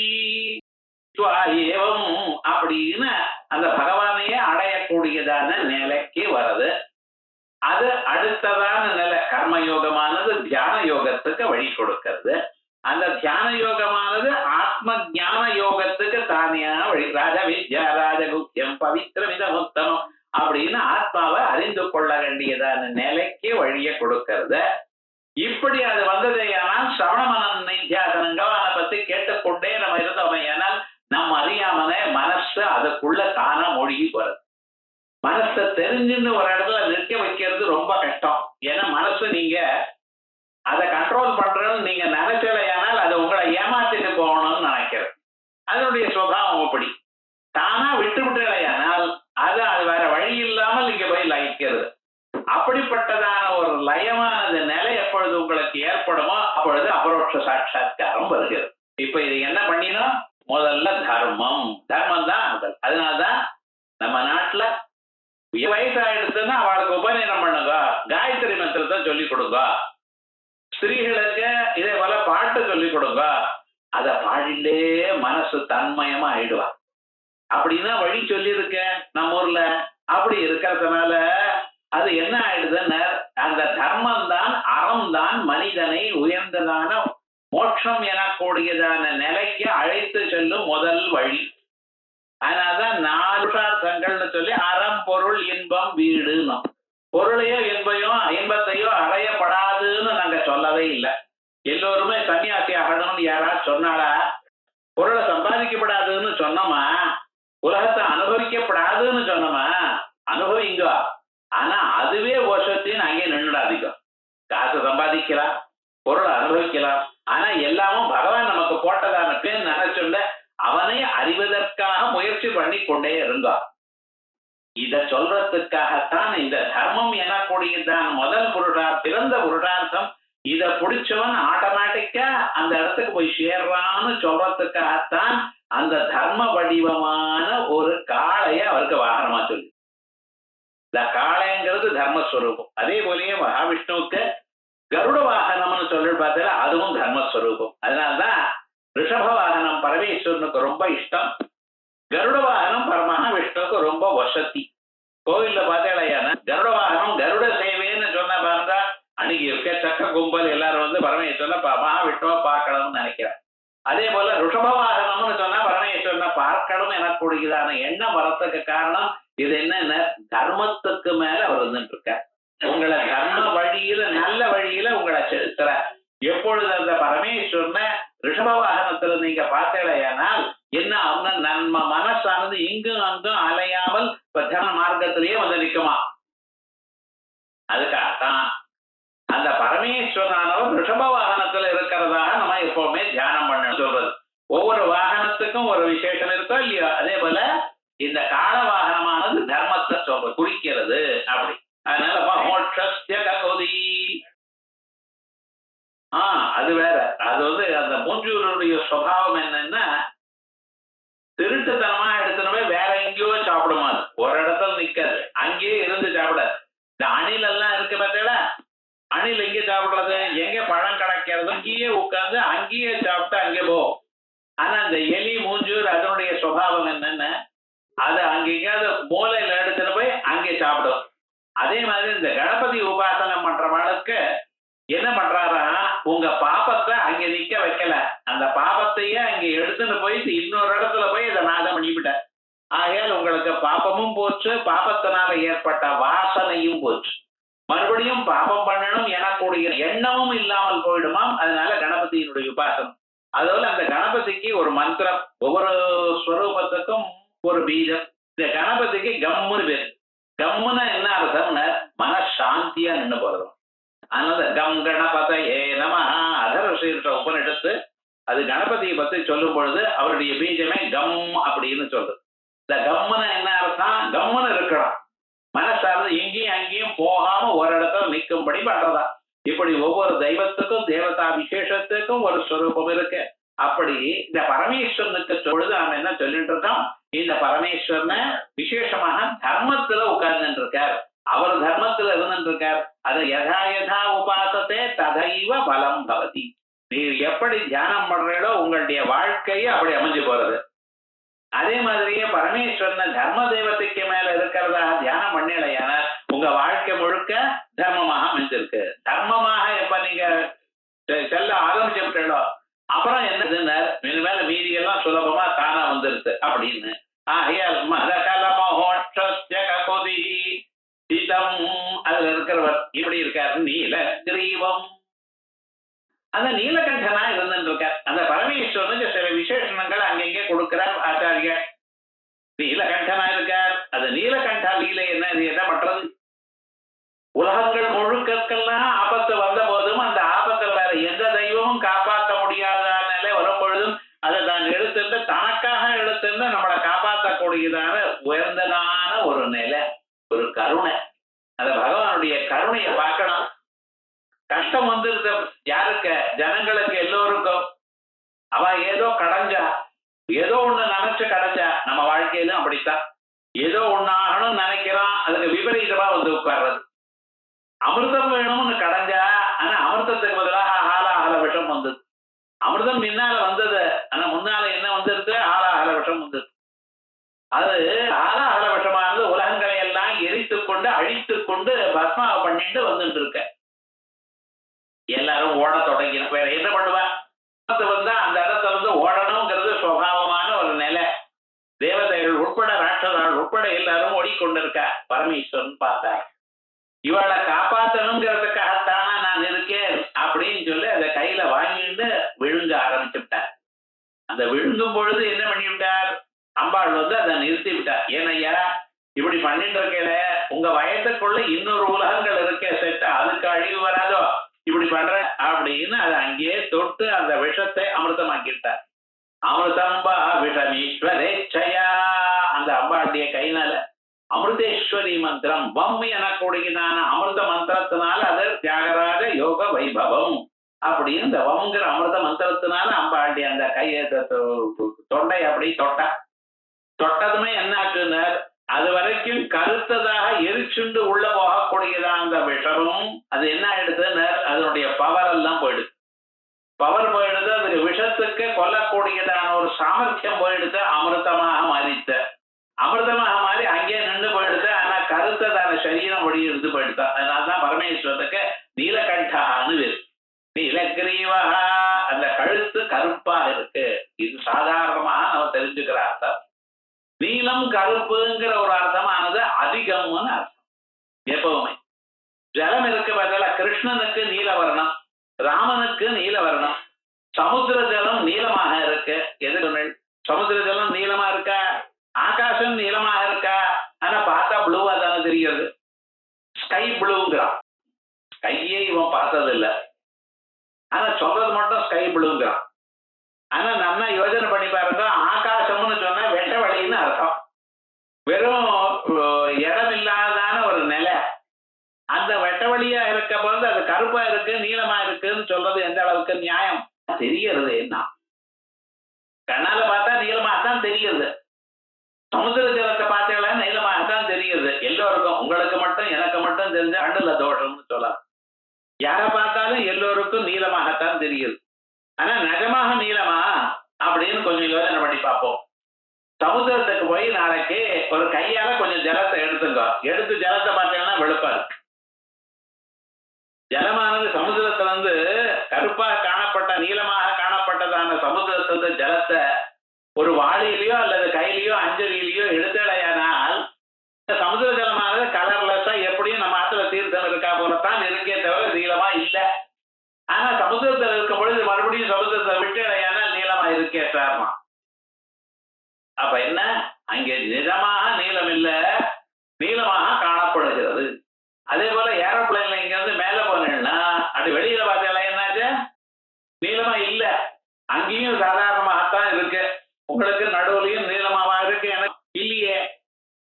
ஏவம் அப்படின்னு அந்த பகவானையே அடையக்கூடியதான நிலைக்கு வருது. அது அடுத்ததான நிலை கர்மயோகமானது தியான யோகத்துக்கு வழி கொடுக்கிறது. அந்த தியான யோகமானது ஆத்ம ஞான யோகத்துக்கு தானியான வழி. ராஜ வித்யா ராஜகுத்தியம் பவித்திரமித உத்தமம் அப்படின்னு ஆத்மாவை அறிந்து கொள்ள வேண்டியதான நிலைக்கு வழியை கொடுக்கறத. இப்படி அது வந்ததேயானால் சிரவண நித்தியாசனங்கள் அதை பத்தி கேட்டுக்கொண்டே நம்ம இருந்தோம். ஏனால் நம்ம அறியாமலே மனசு அதுக்குள்ள தானா மூழ்கி போறது. மனசை தெரிஞ்சுன்னு ஒரு இடத்துல நிற்க வைக்கிறது ரொம்ப கஷ்டம். ஏன்னா மனசு நீங்க அதை கண்ட்ரோல் பண்றதுன்னு நீங்க நினைச்சலையானால் அது உங்களை ஏமாத்திட்டு போகணும்னு நினைக்கிறது. அதனுடைய சுபாவம் அப்படி. தானா விட்டு விட்டுலையானால் அது வேற வழி இல்லாமல் இங்க போய் லயிக்கிறது. அப்படிப்பட்டதான ஒரு லயமானது நிலை எப்பொழுது உங்களுக்கு ஏற்படுமோ அப்பொழுது அபரோட்ச சாட்சா்காரம் வருகிறது. இப்ப இது என்ன பண்ணினோம்? முதல்ல தர்மம் தான் முதல். அதனாலதான் நம்ம நாட்டுல வயசாயிடுச்சுன்னா அவளுக்கு உபநயனம் பண்ணுங்க, காயத்ரி மந்திரத்தை சொல்லிக் கொடுங்க. ஸ்திரீகளுக்கு இதே போல பாட்டு சொல்லிக் கொடுங்க. அத பாடிண்டே மனசு தன்மயமா ஆயிடுவா. அப்படின்னா வழி சொல்லியிருக்க நம்ம ஊர்ல. அப்படி இருக்கிறதுனால அது என்ன ஆயிடுதுன்னு அந்த தர்மம் தான் அறம் தான் மனிதனை உயர்ந்ததான மோட்சம் எனக்கூடியதான நிலைக்கு அழைத்து செல்லும் முதல் வழி. அதனாலதான் 4 புருஷார்த்தங்கள்னு சொல்லி அறம் பொருள் இன்பம் வீடுன்னு. பொருளையோ இன்பத்தையோ அடையப்படாதுன்னு நாங்க சொல்லவே இல்லை. எல்லோருமே சன்னியாசி ஆகணும்னு யாராவது சொன்னாலா? பொருளை சம்பாதிக்கப்படாதுன்னு சொன்னோமா? உலகத்தை அனுபவிக்கப்படாதுன்னு சொன்னோமா? அனுபவிங்க. ஆனா அதுவே வருஷத்தின்னு அங்கே நின்றுடாதீங்க. காசு சம்பாதிக்கலாம், பொருளை அனுபவிக்கலாம். ஆனா எல்லாமும் பகவான் நமக்கு போட்டதான பேர் நினைச்சுள்ள அவனை அறிவதற்காக முயற்சி பண்ணி கொண்டே இருந்தார். இத சொல்றதுக்காகத்தான் இந்த தர்மம் எனக்கூடியதான் முதல் சிறந்த புருஷார்த்தம். இத பிடிச்சவன் ஆட்டோமேட்டிக்கா அந்த இடத்துக்கு போய் சேர்றான்னு சொல்றதுக்காகத்தான் அந்த தர்ம வடிவமான ஒரு காளைய அவருக்கு வாகனமா சொல்லி. இந்த காளைங்கிறது தர்மஸ்வரூபம். அதே போலயே மகாவிஷ்ணுவுக்கு கருட வாகனம்னு சொல்லி பார்த்தா அதுவும் தர்மஸ்வரூபம். அதனால்தான் ரிஷப வாகனம் பரமேஸ்வரனுக்கு ரொம்ப இஷ்டம். கருட வாகனம் மகாவிஷ்ணுவுக்கு ரொம்ப வசதி. கோவில்ல பார்த்தேன் கருட வாகனம் கருட சேவைன்னு சொன்ன பாருந்தா அன்னைக்கு இருக்க சக்க கும்பல் எல்லாரும் வந்து பரமேஸ்வரனை மகாவிஷ்ணுவை பார்க்கணும்னு நினைக்கிறார். அதே போல ரிஷப வாகனம்னு சொன்னா பரமேஸ்வரனை பார்க்கணும் எனக்கூடியதான எண்ணம் வரத்துக்கு காரணம் இது என்ன? தர்மத்துக்கு மேல அவர் இருந்துட்டு இருக்க. உங்களை தர்ம வழியில நல்ல வழியில உங்களை செலுத்துற. எப்பொழுது அந்த பரமேஸ்வரனை ரிஷப வாகனத்துல நீங்க பார்த்தேனால் என்ன அவங்க நம்ம மனசானது இங்கும் அங்கும் அலையாமல் பிரதான மார்க்கத்திலேயே வந்து நிற்குமா. அதுக்காகத்தான் அந்த பரமேஸ்வரனானவர் ரிஷப வாகனத்துல இருக்கிறதாக நம்ம எப்பவுமே தியானம் பண்ண சொல்றது. ஒவ்வொரு வாகனத்துக்கும் ஒரு விசேஷம் இருக்கோ இல்லையோ, அதே போல இந்த கால வாகனமானது தர்மத்தை சொல்ற குறிக்கிறது. அப்படி அதனால மோட்சஸ்ய ககோதி. அது வேற. அது வந்து அந்த மூஞ்சூருடைய சுபாவம் என்னன்னா திருட்டுத்தனமா எடுத்துனவே வேற எங்கேயோ சாப்பிடுமா. ஒரு இடத்துல நிக்காது, அங்கேயே இருந்து சாப்பிடாது. இந்த அணில் எல்லாம் இருக்கு பார்த்தீங்களா? அணில் எங்கே சாப்பிடுறது? எங்க பழம் கிடைக்கிறது அங்கேயே உட்கார்ந்து அங்கேயே சாப்பிட்டு அங்கே போகும். ஆனா இந்த எலி மூஞ்சூர் அதனுடைய சுபாவம் என்னன்னு அது அங்க எங்கேயாவது மூலையில எடுத்துட்டு போய் அங்கே சாப்பிடும். அதே மாதிரி இந்த கணபதி உபாசனம் பண்றவங்களுக்கு என்ன பண்றாரா, உங்க பாபத்தை அங்க நிக்க வைக்கல, அந்த பாபத்தையே அங்க எடுத்துட்டு போயிட்டு இன்னொரு இடத்துல போய் இதை நாதம் பண்ணிவிட்டார். ஆகையால் உங்களுக்கு பாபமும் போச்சு, பாபத்தினால ஏற்பட்ட வாசனையும் போச்சு. மறுபடியும் பாபம் பண்ணணும் எனக்கூடிய எண்ணமும் இல்லாமல் போயிடுமாம். அதனால கணபதியினுடைய உபாசனம். அதோட அந்த கணபதிக்கு ஒரு மந்திரம், ஒவ்வொரு ஸ்வரூபத்துக்கும் ஒரு பீஜம். இந்த கணபதிக்கு கம்முன்னு பேர். கம்முன்னா என்ன அர்த்தம்னா மனசாந்தியா நின்று போறோம். அதனால கம் கணபதையே நமஹ அதர்வசீர்ஷ உபனிஷத்து அது கணபதியை பத்தி சொல்லும் பொழுது அவருடைய பீஜமே கம் அப்படின்னு சொல்றது. இந்த கம்முன்னு என்ன அர்த்தம்? கம்முன்னு இருக்கணும். மனசார்ந்து எங்கேயும் அங்கேயும் போகாம ஒரு இடத்துல நிற்கும்படி பண்றதா. இப்படி ஒவ்வொரு தெய்வத்துக்கும் தேவதா விசேஷத்துக்கும் ஒரு ஸ்வரூபம் இருக்கு. அப்படி இந்த பரமேஸ்வரனுக்கு பொழுது நாம என்ன சொல்லிட்டு இருக்கோம்? இந்த பரமேஸ்வரனை விசேஷமாக தர்மத்துல உட்கார்ந்துட்டு இருக்கார். அவர் தர்மத்துல இருந்துட்டு இருக்கார். அது யதா யதா உபாசத்தே ததைவ பலம் பவதி. நீர் எப்படி தியானம் பண்றீங்களோ உங்களுடைய வாழ்க்கையை அப்படி அமைஞ்சு போறது. அதே மாதிரியே பரமேஸ்வரனை தர்ம தெய்வத்துக்கு மேல இருக்கிறதா தியானம் பண்ணலையான உங்க வாழ்க்கை முழுக்க தர்மமாக அமைஞ்சிருக்கு. தர்மமாக எப்ப நீங்க செல்ல ஆரம்பிச்சுட்டோ அப்புறம் என்னதுன்னு இனிமேல மீதி எல்லாம் சுலபமா தானா வந்துருது அப்படின்னு. ஆகையால் மதகலமோட்சதி சிதம் அதுல இருக்கிறவர் இப்படி இருக்காரு நீல கிரீவம். அந்த நீலகண்டனா இருந்துட்டு இருக்கார். அந்த பரமேஸ்வரனுக்கு சில விசேஷணங்கள் அங்கங்கே கொடுக்கிறார் ஆச்சாரியர். நீலகண்டனா இருக்கார். அது நீலகண்டா லீலை என்ன, இது என்ன பண்றது? உலகங்கள் முழுக்கெல்லாம் ஆபத்து வந்த போதும் அந்த ஆபத்தில் வேற எந்த தெய்வமும் காப்பாற்ற முடியாத நிலை வரும் பொழுதும் அதை தான் எடுத்திருந்து தனக்காக எடுத்திருந்து நம்மளை காப்பாற்றக்கூடியதான உயர்ந்ததான ஒரு நிலை, ஒரு கருணை. அந்த பகவானுடைய கருணையை பார்க்கணும். கஷ்டம் வந்துருது யாருக்கு? ஜனங்களுக்கு எல்லோருக்கும். அவ ஏதோ கடைஞ்சா, ஏதோ ஒண்ணு நினைச்சு கடைஞ்சா. நம்ம வாழ்க்கையிலும் அப்படித்தான். ஏதோ ஒண்ணு ஆகணும்னு நினைக்கிறான், அதுக்கு விபரீதமா வந்து உட்கார்றது. அமிர்தம் வேணும்னு கடைஞ்சா, ஆனா அமிர்தத்துக்கு பதிலாக ஆலாஹல விஷம் வந்தது. அமிர்தம் முன்னால வந்தது, ஆனா முன்னால என்ன வந்துருது? ஆலாஹல விஷம் வந்தது. அது ஆலாஹல விஷமானது உலகங்களை எல்லாம் எரித்து கொண்டு அழித்து கொண்டு பஸ்மாவை பண்ணிட்டு வந்துட்டு இருக்க. எல்லாரும் ஓட தொடங்கின. வேற என்ன பண்ணுவா? வந்தா அந்த இடத்துல இருந்து ஓடணுங்கிறது சுவாவமான ஒரு நிலை. தேவதைகள் உட்பட ராட்சதாள் உட்பட எல்லாரும் ஓடிக்கொண்டிருக்கா. பரமேஸ்வரன் பார்த்தார், இவளை காப்பாற்றணுங்கிறதுக்காகத்தானா நான் இருக்கேன் அப்படின்னு சொல்லி அதை கையில வாங்கிட்டு விழுங்க ஆரம்பிச்சுட்டார். அந்த விழுங்கும் பொழுது என்ன பண்ணிவிட்டார்? அம்பாள் வந்து அதை நிறுத்தி விட்டார். ஏனையா இப்படி பண்ணிட்டு இருக்கல, உங்க வயதுக்குள்ள இன்னொரு உலகங்கள் இருக்கே சேர்த்தா அதுக்கு அழிவு வராதோ, இப்படி பண்ற அப்படின்னு அதை அங்கேயே தொட்டு அந்த விஷத்தை அமிர்தமாக்கிட்டார். அமிர்தம்பா விஷமீஸ்வரேச்சயா. அந்த அம்பாளுடைய கைனால அமிர்தேஸ்வரி மந்திரம் வம் எனக்கூடியதான அமிர்த மந்திரத்தினால அது தியாகராஜ யோக வைபவம் அப்படின்னு இந்த வம்ங்கிற அமிர்த மந்திரத்தினால அம்பாளுடைய அந்த கையை தொண்டை அப்படி தொட்டதுமே என்ன ஆச்சுன்னு, அது வரைக்கும் கருத்ததாக எரிச்சுண்டு உள்ள போகக்கூடியதான் அந்த விஷமும் அது என்ன ஆயிடுதுன்னு, அதனுடைய பவர் எல்லாம் போயிடுது. பவர் போயிடுது. அதுக்கு விஷத்துக்கு கொல்லக்கூடியதான ஒரு சாமர்த்தியம் போயிடுது. அமிர்தமாக மாறித்த அமிர்தமாக மாறி அங்கேயே நின்று போயிடுது. ஆனா கருத்ததான சரீரம் ஒளி இருந்து போயிடுது. அதனால்தான் பரமேஸ்வரத்துக்கு நீலகண்டான்னு பேரு. நீலகிரீவா, அந்த கழுத்து கருப்பாக இருக்கு. இது சாதாரணமாக நம்ம தெரிஞ்சுக்கிற அர்த்தம். நீலம் கருப்புங்கிற ஒரு அர்த்தமானது அதிகம்னு அர்த்தம். எப்பவுமே ஜலம் இருக்க பதில கிருஷ்ணனுக்கு நீலவர்ணம், ராமனுக்கு நீலவர்ணம். சமுத்திர ஜலம் நீளமாக இருக்கு. எது சமுத்திர ஜலம் நீளமா இருக்கா? ஆகாசம் நீளமாக இருக்கா? ஆனா பார்த்தா ப்ளூவா தானே தெரிகிறது. ஸ்கை ப்ளூங்கிறான். ஸ்கையே இவன் பார்த்தது இல்லை, ஆனா சொல்றது மட்டும் ஸ்கை ப்ளூங்கிறான். ஆனா நல்லா யோசனை பண்ணி பாருங்க, ஆகாசம்னு சொன்னா வெட்ட வழின்னு அர்த்தம். வெறும் இடம் இல்லாதான ஒரு நிலை. அந்த வெட்ட வழியா இருக்க போது அது கருப்பா இருக்கு நீளமா இருக்குன்னு சொல்றது எந்த அளவுக்கு நியாயம்? தெரியறது என்ன? கண்ணால பார்த்தா நீளமாகத்தான் தெரியுது. சமுத்திர ஜலத்தை பார்த்தீங்களா நீளமாகத்தான் தெரியுது. எல்லோருக்கும், உங்களுக்கு மட்டும் எனக்கு மட்டும் தெரிஞ்ச கண்ணுல தோஷம்னு சொல்லலாம். யாரை பார்த்தாலும் எல்லோருக்கும் நீளமாகத்தான் தெரியுது. ஆனா நிஜமாக நீளமா அப்படின்னு கொஞ்சம் யோசனை பண்ணி பார்ப்போம். சமுத்திரத்துக்கு போய் நாளைக்கு ஒரு கையால கொஞ்சம் ஜலத்தை எடுத்துங்க. எடுத்து ஜலத்தை பார்த்தீங்கன்னா வெளுப்பா இருக்கு. ஜலமானது சமுத்திரத்துல இருந்து கருப்பாக காணப்பட்ட நீளமாக காணப்பட்டதான சமுத்திரத்துல ஜலத்தை ஒரு வாளியிலையோ அல்லது கையிலையோ அஞ்சலியிலையோ எடுத்தடையானால் சமுத்திர ஜலமானது கலர்லெஸ்ஸா எப்படியும் நம்ம ஆத்துல தீர்த்தம் இருக்கா போலத்தான் இருக்கே தவிர நீளமா இல்லை. ஆனா சமுத்திரத்தில் இருக்கும் பொழுது மறுபடியும் சமுத்திரத்தை விட்டு அடையானால் நீளமா இருக்கே சார்மா. அப்ப என்ன, அங்கே நிஜமாக நீளம் இல்ல, நீளமாக காணப்படுகிறது. அதே போல ஏரோப்ளைன்ல இங்க இருந்து மேல போனேன்னா அது வெளியில பார்த்தா என்னாச்சு? நீளமா இல்ல, அங்கேயும் சாதாரணமாகத்தான் இருக்கு. உங்களுக்கு நடுவுலையும் நீளமாவா இருக்கு, எனக்கு இல்லையே.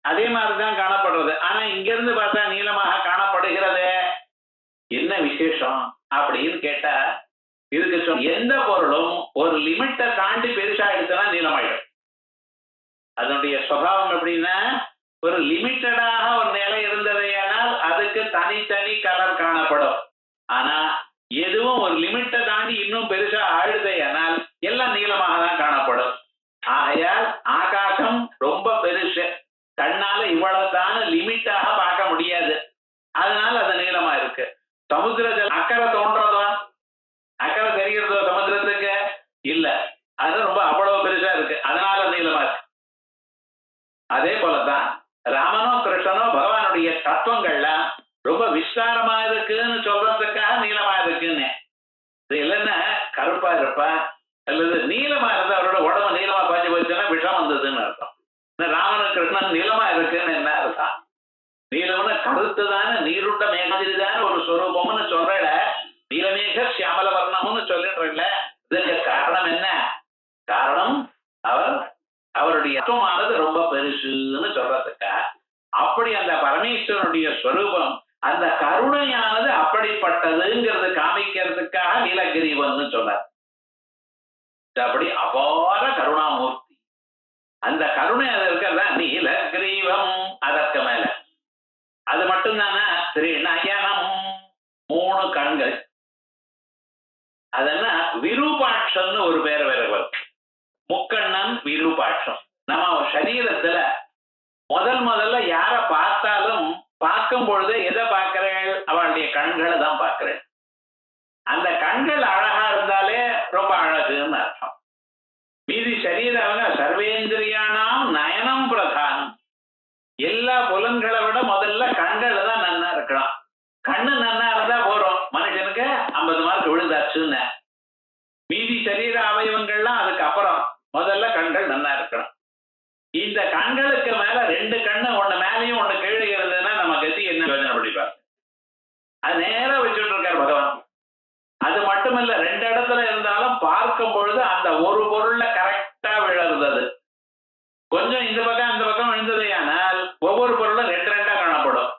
அதே மாதிரிதான் காணப்படுறது. ஆனா இங்க இருந்து பார்த்தா நீளமாக காணப்படுகிறது. என்ன விசேஷம் அப்படின்னு கேட்டா, இதுக்கு எந்த பொருளும் ஒரு லிமிட்டை தாண்டி பெருசாயிடுச்சுன்னா நீளமாயிடும். அதனுடைய சுபாவம் எப்படின்னா, ஒரு லிமிட்டடாக ஒரு நிலை இருந்ததையானால் அதுக்கு தனித்தனி கலர் காணப்படும். ஆனா எதுவும் ஒரு லிமிட்டை தாண்டி இன்னும் பெருசா ஆயிடுதையானால் எல்லாம் நீளமாக தான் காணப்படும். ஆகையால் ஆகாசம் ரொம்ப பெருசு, கண்ணால இவ்வளவுதான லிமிட்டாக பார்க்க முடியாது. அதனால அது நீளமா இருக்கு. சமுத்திர அக்கறை தோன்றதோ, அக்கறை தெரிகிறதோ சமுத்திரத்துக்கு? இல்ல. அது ரொம்ப அவ்வளவு பெருசா இருக்கு, அதனால நீளமா இருக்கு. அதே போலதான் ராமனோ கிருஷ்ணனோ பகவானுடைய தத்துவங்கள்லாம் ரொம்ப விஸ்தாரமா இருக்குன்னு சொல்றதுக்காக நீளமா இருக்குன்னு. இது இல்லைன்னா கருப்பா இருப்பா அல்லது நீளமா இருந்தா அவரோட உடம்பு நீளமா பாஞ்சு போச்சுன்னா விஷம் வந்ததுன்னு அர்த்தம். ராமன் கிருஷ்ணன் நீளமா இருக்குன்னு என்ன அர்த்தம்? நீளம்னு கருத்துதான நீருண்ட மேகதிரிதான ஒரு ஸ்வரூபம்னு சொல்றல, நீலமேக சியாமல வர்ணம்னு சொல்லிடுறல. இதுக்கு காரணம் என்ன? காரணம் அவருடைய தத்துவமானது ரொம்ப பெருசுன்னு சொல்றதுக்கா. அப்படி அந்த பரமேஸ்வரனுடைய ஸ்வரூபம் அந்த கருணையானது அப்படிப்பட்டதுங்கிறது காமிக்கிறதுக்காக நீலகிரிவன் சொன்னார். அப்படி அபார கருணாமூர்த்தி. அந்த கருணை அது இருக்கிறதா நீலகிரீவம். அதற்கு மேல அது மட்டும்தானே ஸ்ரீநயனம், 3 கண்கள். அதென்ன விரூபாட்சம்னு ஒரு பேர் வேற வரும். முக்கண்ணன் விரூபாட்சம். நம்ம சரீரத்துல முதல்ல யார பார்த்தாலும் பார்க்கும் பொழுது எதை பார்க்கிறேன்? அவளுடைய கண்களை தான் பார்க்கிறேன். அந்த கண்கள் அழகா இருந்தாலே ரொம்ப அழகுன்னு அர்த்தம். மீதி சரீரம் சர்வேந்திரியானாம் நயனம் பிரதானம். எல்லா புலன்களை விட முதல்ல கண்கள் தான் நன்னா இருக்கலாம். கண்ணு நன்னா இருந்தா போறோம், மனுஷனுக்கு 50 மார்க் விழுந்தாச்சுன்னு. மீதி சரீர அவயவங்கள்லாம் அதுக்கு அப்புறம் முதல்ல கண்கள் நன்னா இருக்கணும். இந்த கண்களுக்கு மேல 2 கண்ணு, ஒண்ணு மேலையும் ஒண்ணு கீழே இருந்ததுன்னா நம்ம கதி என்ன யோஜனை படிப்பார்? அது நேரா வச்சுட்டு இருக்கார் பகவான். அது மட்டுமல்ல, 2 இடத்துல இருந்தாலும் பார்க்கும் பொழுது அந்த ஒரு பொருள்ல கரெக்டா விழுறது. கொஞ்சம் இந்த பக்கம் அந்த பக்கம் விழுந்தது ஆனால் ஒவ்வொரு பொருளும் 2 காணப்படும்.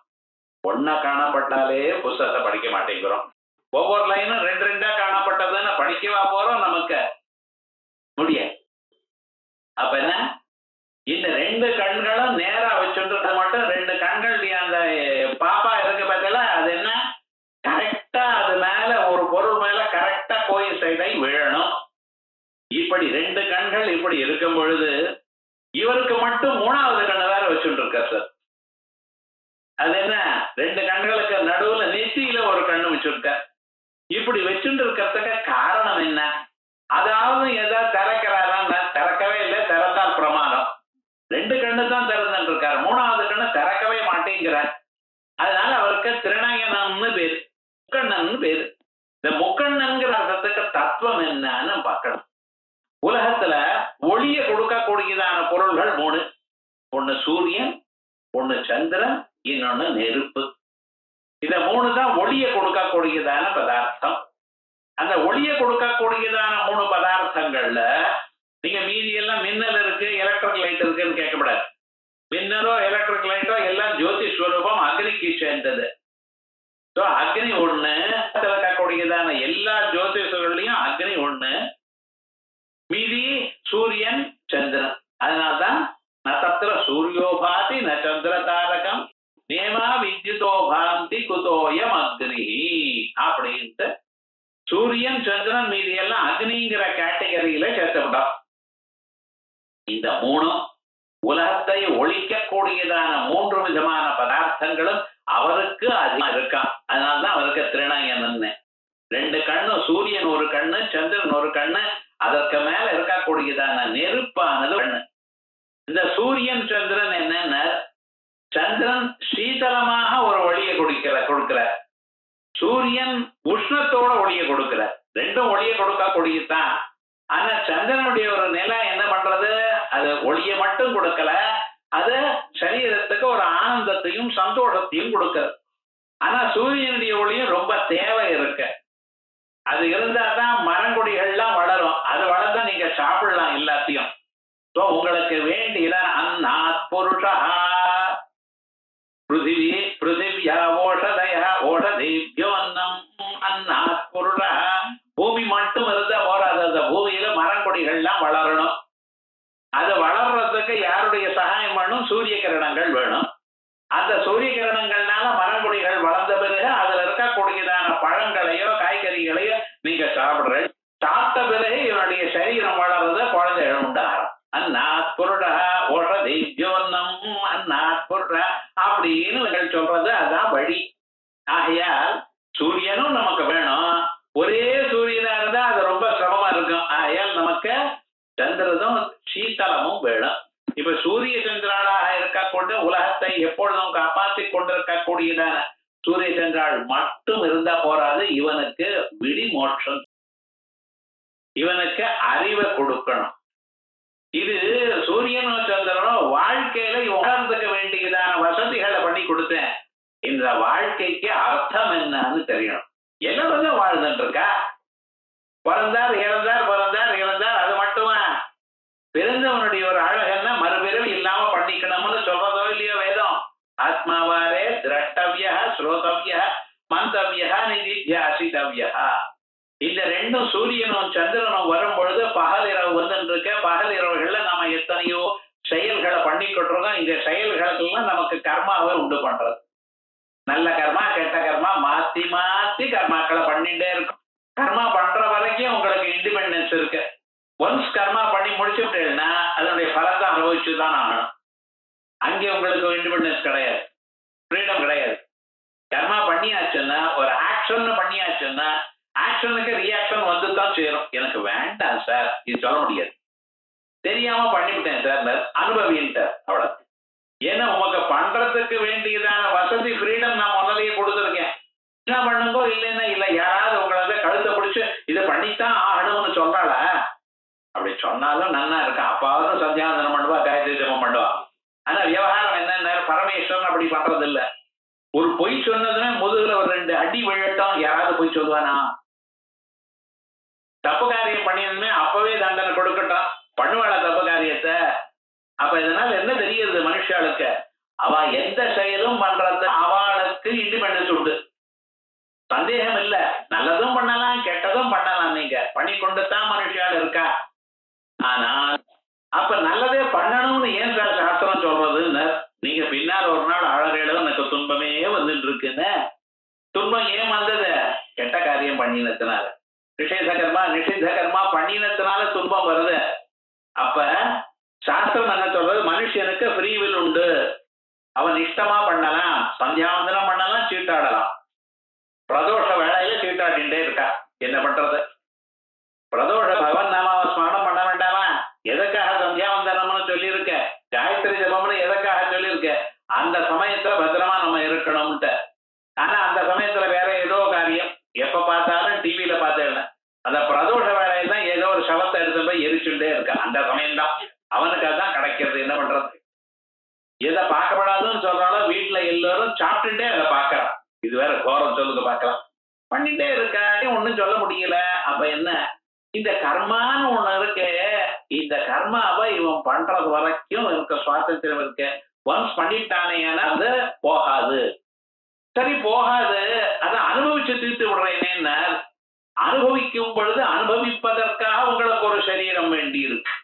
ஒன்னா காணப்பட்டாலே புத்தகத்தை படிக்க மாட்டேங்கிறோம். ஒவ்வொரு லைனும் 2 காணப்பட்டதுன்னு படிக்கவா போறோம்? நமக்கு முடியாது. அப்ப என்ன, இந்த 2 கண்களும் நேரா வச்சுட்டு மட்டும் 2 கண்கள் அந்த பாப்பா இருக்கு பார்த்தல, அது என்ன கரெக்டா அது மேல ஒரு பொருள் மேல கரெக்டா கோயில் சைடை விழணும். இப்படி 2 கண்கள் இப்படி இருக்கும் பொழுது இவருக்கு மட்டும் 3வது கண்ணு வேற வச்சுட்டு இருக்கார் சார். அது என்ன, 2 கண்களுக்கு நடுவுல நெத்தியில ஒரு கண்ணு வச்சுருக்க. இப்படி வச்சுட்டு இருக்கிறதுக்கு காரணம் என்ன? அதாவது ஏதாவது திறக்கிறாரா? திறக்கவே இல்லை, திறந்தால் பிரமாதம். 2 கண்ணு தான் திறந்துட்டு இருக்காரு, 3வது கண்ணு திறக்கவே மாட்டேங்கிறார். அதனால அவருக்கு திருநயனம்னு பேரு, முக்கண்ணன் பேரு. இந்த முக்கண்ணன்கிற அர்த்தத்துக்கு தத்துவம் என்னன்னு பார்க்கணும். உலகத்துல ஒளிய கொடுக்கக்கூடியதான பொருள்கள் 3. ஒண்ணு சூரியன், ஒண்ணு சந்திரன், இன்னொன்னு நெருப்பு. இந்த 3 தான் ஒளிய கொடுக்கக்கூடியதான பதார்த்தம். அந்த ஒளிய கொடுக்கக்கூடியதான 3 பதார்த்தங்கள்ல நீங்க மீதி எல்லாம் மின்னல் இருக்கு, எலக்ட்ரிக் லைட் இருக்குன்னு கேட்கப்படாது. மின்னலோ எலக்ட்ரிக் லைட்டோ எல்லாம் ஜோதி ஸ்வரூபம், அக்னிக்கு சேர்ந்தது. அக்னி ஒண்ணு, இருக்கக்கூடியதான எல்லா ஜோதிஷங்கள்லயும் அக்னி ஒண்ணு, மீதி சூரியன் சந்திரன். அதனால்தான் நத்திர சூரியோபாதி ந சந்திர தாரகம் நேமா வித்யுதோ பாந்தி குதோயம் அக்னி அப்படின்ட்டு சூரியன் சந்திரன் மீதி எல்லாம் அக்னிங்கிற கேட்டகரியில சேர்த்துவிட்டோம். இந்த 3 உலகத்தை ஒழிக்கக்கூடியதான 3 விதமான பதார்த்தங்களும் அவருக்கு அதிகமா இருக்கான். அதனால்தான் அவருக்கு திருநயனன்னு. 2 கண்ணு, சூரியன் ஒரு கண்ணு, சந்திரன் ஒரு கண்ணு, அதற்கு மேல இருக்கக்கூடியதான நெருப்பானது கண்ணு. இந்த சூரியன் சந்திரன் என்னன்னா, சந்திரன் சீதளமாக ஒரு ஒளியை கொடுக்கிறார், சூரியன் உஷ்ணத்தோட ஒளியை கொடுக்கிறார். 2ம் ஒளியை கொடுக்கக்கூடியதான். ஆனா சந்திரனுடைய ஒரு நிலை என்ன பண்றது, அது ஒளியை மட்டும் கொடுக்கல, அது சரீரத்துக்கு ஒரு ஆனந்தத்தையும் சந்தோஷத்தையும் கொடுக்கிறது. ஆனா சூரியனுடைய ஒளியும் ரொம்ப தேவை இருக்கு. அது இருந்தா தான் மரங்கொடிகள்லாம் வளரும். அது வளர்ந்தா நீங்க சாப்பிடலாம் எல்லாத்தையும். உங்களுக்கு வேண்டியத அன்னாத் புருஷா பிருத்திவி பிருத்திவியா ஓஷதயா ஓஷதேவ்யோ அன்னம் அன்னாத் புருஷா. பூமி மட்டும் இருந்தா போராது, அந்த பூமியில மரங்கொடிகள்லாம் வளரணும். அது வளர்றதுக்கு யாருடைய சகாயம் வேணும்? சூரிய கிரணங்கள் வேணும். அந்த சூரிய கிரணங்கள்னால மரங்கொடிகள் வளர்ந்த பிறகு அதுல இருக்கக்கூடியதான பழங்களையோ காய்கறிகளையோ நீங்க சாப்பிடுற. சாப்பிட்ட பிறகு இவனுடைய சரீரம் வளர்றது, குழந்தைகள் உண்டாகும். அன்னாத் புருடா ஓஷதேவ்யோன்னம் அன்னாத் புருடா அப்படின்னு சொல்றது அதான் வழி. ஆகையால் சூரியனும் நமக்கு வேணும். ஒரே சூரியனா இருந்தா அது ரொம்ப சிரமமா இருக்கும். ஆயால் நமக்கு சந்திரதும் சீத்தளமும் வேணும். இப்ப சூரிய சந்திராளாக இருக்கக்கூடிய உலகத்தை எப்பொழுதும் காப்பாற்றிக் கொண்டிருக்கக்கூடியதான சூரிய சந்திராள் மட்டும் இருந்தா போறாது. இவனுக்கு விடி மோட்சம், இவனுக்கு அறிவை கொடுக்கணும். இது சூரியனோ சந்திரனோ வாழ்க்கையில உணர்ந்துக்க வேண்டியதான வசதிகளை பண்ணி கொடுத்தேன். இந்த வாழ்க்கைக்கு அர்த்தம் என்னன்னு தெரியணும். எல்லாரும் வாழ்ந்துட்டு இருக்கா, பிறந்தார் இறந்தார் பிறந்தார் இறந்தார், அது மட்டுமா? பிறந்தவனுடைய ஒரு அழகன்னா மறுபிறவி இல்லாம பண்ணிக்கணும்னு சொல்றதோ இல்லையோ வேதம். ஆத்மாவாரே திரஷ்டவிய ஸ்ரோதவிய மந்தவிய நிதித்தியாசிதவிய. இந்த ரெண்டும் சூரியனும் சந்திரனும் வரும் பொழுது பகல் இரவு வந்துட்டு இருக்க. பகல் இரவுகள்ல நம்ம எத்தனையோ செயல்களை பண்ணிக்கிட்டு இருக்கோம். இந்த செயல்களுக்கெல்லாம் நமக்கு கர்மாவை உண்டு பண்றது. நல்ல கர்மா கெட்ட கர்மா மாத்தி மாத்தி கர்மாக்களை பண்ணிட்டே இருக்கும். கர்மா பண்ற வரைக்கும் உங்களுக்கு இண்டிபெண்டன்ஸ் இருக்கு. ஒன்ஸ் கர்மா பண்ணி முடிச்சுட்டேன்னா அதனுடைய பலத்தை அனுபவிச்சுதான் ஆகணும். அங்கே உங்களுக்கு இண்டிபெண்டன்ஸ் கிடையாது, ஃப்ரீடம் கிடையாது. கர்மா பண்ணியாச்சுன்னா, ஒரு ஆக்ஷன் பண்ணியாச்சுன்னா ஆக்ஷனுக்கு ரியாக்ஷன் வந்து தான் சேரும். எனக்கு வேண்டாம் சார் இது சொல்ல முடியாது. தெரியாம பண்ணிவிட்டேன் சார், அனுபவின்ட்டார் அவ்வளவு. ஏன்னா உமக்கு பண்றதுக்கு வேண்டியதான வசதி ஃப்ரீடம் நான் முதலையே கொடுத்துருக்கேன். என்ன பண்ணுங்கோ இல்லைன்னா இல்லை. யாராவது உங்களை கழுத்தை பிடிச்சு இதை பண்ணித்தான் ஆகணும்னு சொல்றாள? அப்படி சொன்னாலும் நன்னா இருக்கா. அப்பாவது சந்தியாவந்தனம் பண்ணுவா, காயத்ரி ஜபம் பண்ணுவா. ஆனா விவகாரம் என்னன்னா பரமேஸ்வரன் அப்படி பண்றது இல்ல. ஒரு பொய் சொன்னதுன்னா முதுகுல ஒரு 2 அடி விழட்டும். யாராவது பொய் சொல்லுவானா? தப்பு காரியம் பண்ணிருந்தே அப்பவே தண்டனை கொடுக்கட்டும். பண்ணுவாள தப்பு காரியத்தை? அப்ப இதனால என்ன தெரியுது மனுஷாளுக்கு? அவ எந்த செயலும் பண்றது அவளுக்கு இண்டிபெண்டன்ஸ் உண்டு, சந்தேகம் இல்ல. நல்லதும் பண்ணலாம் கெட்டதும் பண்ணலாம். நீங்க பண்ணி கொண்டுதான் மனுஷாள் இருக்கா. ஆனா அப்ப நல்லதே பண்ணணும்னு ஏன் சார் சாஸ்திரம் சொல்றதுன்னு நீங்க பின்னால் ஒரு நாள் அழகேளவு எனக்கு துன்பமே வந்துட்டு இருக்குன்னு. துன்பம் ஏன் வந்தது? கெட்ட காரியம் பண்ணினதுனால. நிஷேத கர்மா பண்ணினதுனால துன்பம் வருது. அப்ப சாஸ்திரம் என்ன சொல்றது? மனுஷனுக்கு ஃப்ரீவில் உண்டு. அவன் இஷ்டமா பண்ணலாம், சந்தியாவந்தனம் பண்ணலாம், சீட்டாடலாம். பிரதோஷ வேளையில சீட்டாடிண்டே இருக்கா. என்ன பண்றது? பிரதோஷ பகவன் நாம ஸ்மரணம் பண்ண வேண்டாமா? எதுக்காக சந்தியாவந்தனம்னு சொல்லியிருக்க? காயத்ரி ஜபம்னு எதுக்காக சொல்லியிருக்க? அந்த சமயத்துல பத்திரமா நம்ம இருக்கணும்ட்டு. ஆனா அந்த சமயத்துல வேற ஏதோ காரியம். எப்ப பார்த்தாலும் டிவியில பார்த்தேன். அந்த பிரதோஷ வேலையில தான் ஏதோ ஒரு சவத்தை எடுத்து போய் எரிச்சுட்டே இருக்கா. அந்த சமயம் தான் அவனுக்கு அதான் கிடைக்கிறது. என்ன பண்றது? எதை பார்க்கப்படாதுன்னு சொல்றாலும் வீட்டுல எல்லாரும் சாப்பிட்டுட்டே அதை பார்க்கறான். இது வேற கோரம் சொல்லுங்க பார்க்கலாம். பண்ணிட்டே இருக்க ஒன்னும் சொல்ல முடியல. அப்ப என்ன? இந்த கர்மான்னு ஒண்ணு இருக்கு. இந்த கர்மாவை இவன் பண்றது வரைக்கும் இருக்க சுவாதந்திரம் இருக்கு. ஒன்ஸ் பண்ணிட்டானே அது போகாது. சரி போகாது, அதை அனுபவிச்சு தீர்த்து விடுறேனேன்னு. அனுபவிக்கும் பொழுது அனுபவிப்பதற்காக உங்களுக்கு ஒரு சரீரம் வேண்டி இருக்கு.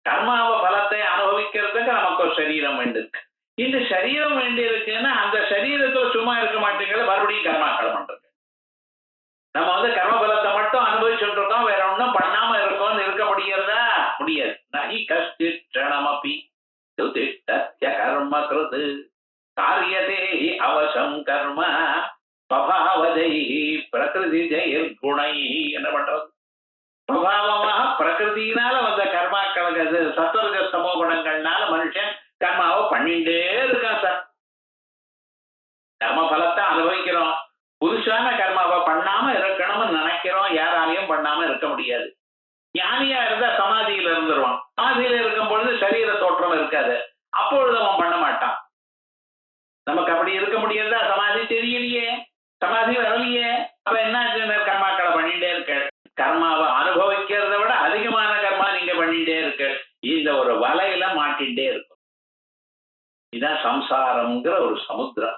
கர்மாவ பலத்தை அனுபவிக்கிறதுக்கு நமக்கு ஒரு சரீரம் வேண்டியிருக்கு. இந்த சரீரம் வேண்டி இருக்குன்னா அந்த சரீரத்துல சும்மா இருக்க மாட்டேங்கிறது, மறுபடியும் கர்மாக்கள் பண்றது. நம்ம கர்ம பலத்தை மட்டும் அனுபவிச்சுட்டு இருக்கோம், வேற ஒன்றும் பண்ணாம இருக்கோம்னு இருக்க முடியறதா? முடியாது. நகி கஷ்டிரணமபி கர்ம கிருது காரியதே அவசம் கர்ம பபாவதை பிரகிருதி ஜெயர் குணை. என்ன பண்றது? பிரபாவமாக பிரகிருதியினால வந்த கர்மாக்களுக்கு சத்வரஜ சமோ குணங்கள்னால மனுஷன் கர்மாவை பண்ணிட்டே இருக்கான் சார். கர்ம பலத்தை அனுபவிக்கிறோம். புதுசான கர்மாவை பண்ணாம இருக்கணும்னு நினைக்கிறோம். யாராலையும் பண்ணாம இருக்க முடியாது. ஞானியா இருந்தா சமாதியில இருந்துருவான். சமாதியில இருக்கும் பொழுது சரீர தோற்றம் இருக்காது. அப்பொழுது அவன் பண்ண மாட்டான். நமக்கு அப்படி இருக்க முடியாதா? சமாதி தெரியலையே, சமாதி வரலையே. அப்ப என்ன? கர்மாக்களை பண்ணிட்டே இருக்க. கர்மாவை அனுபவிக்கிறத விட அதிகமான கர்மா நீங்க பண்ணிட்டே இருக்க. இந்த ஒரு வலையில மாட்டிகிட்டே இருக்கும். இதான் சம்சாரம்ங்கிற ஒரு சமுத்திரம்.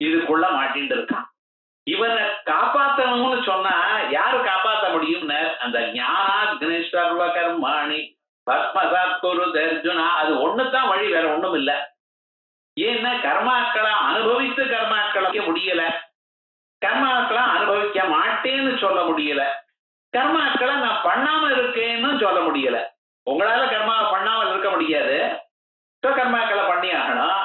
இதுக்குள்ள மாட்டிட்டு இருக்கான். இவனை காப்பாற்றணும்னு சொன்னா யாரு காப்பாற்ற முடியும்னு? அந்த ஞானாக்னி சர்வ கர்மாணி பத்மசாத் குரு அர்ஜுனா. அது ஒண்ணுதான் வழி, வேற ஒண்ணும் இல்லை. ஏன்னா கர்மாக்களை அனுபவித்து கர்மாக்களை முடியல, கர்மாக்களை அனுபவிக்க மாட்டேன்னு சொல்ல முடியல, கர்மாக்களை நான் பண்ணாம இருக்கேன்னு சொல்ல முடியல. உங்களால கர்மாவை பண்ணாமல் இருக்க முடியாது. கர்மாக்களை பண்ணி ஆகணும்.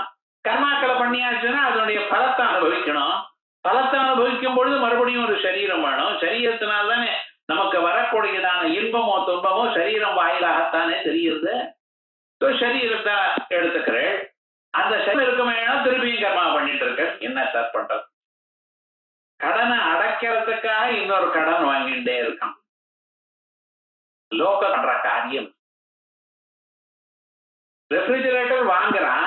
கர்மாக்களை பண்ணியாச்சுன்னா அதனுடைய பலத்தை அனுபவிக்கணும். பலத்தை அனுபவிக்கும் பொழுது மறுபடியும் ஒரு சரீரம் வேணும். சரீரத்தினால்தானே நமக்கு வரக்கூடியதான இன்பமோ துன்பமோ சரீரம் வாயிலாகத்தானே தெரியுது. சரீரத்தை எடுத்துக்கிறேன், அந்த சரீரம் இருக்குமே திருப்பியும் கர்மா பண்ணிட்டு இருக்க. என்ன சார் பண்றது? கடனை அடைக்கிறதுக்காக இன்னொரு கடன் வாங்கிட்டே இருக்கான். லோக பண்ற காரியம். ரெஃப்ரிஜரேட்டர் வாங்குறான்,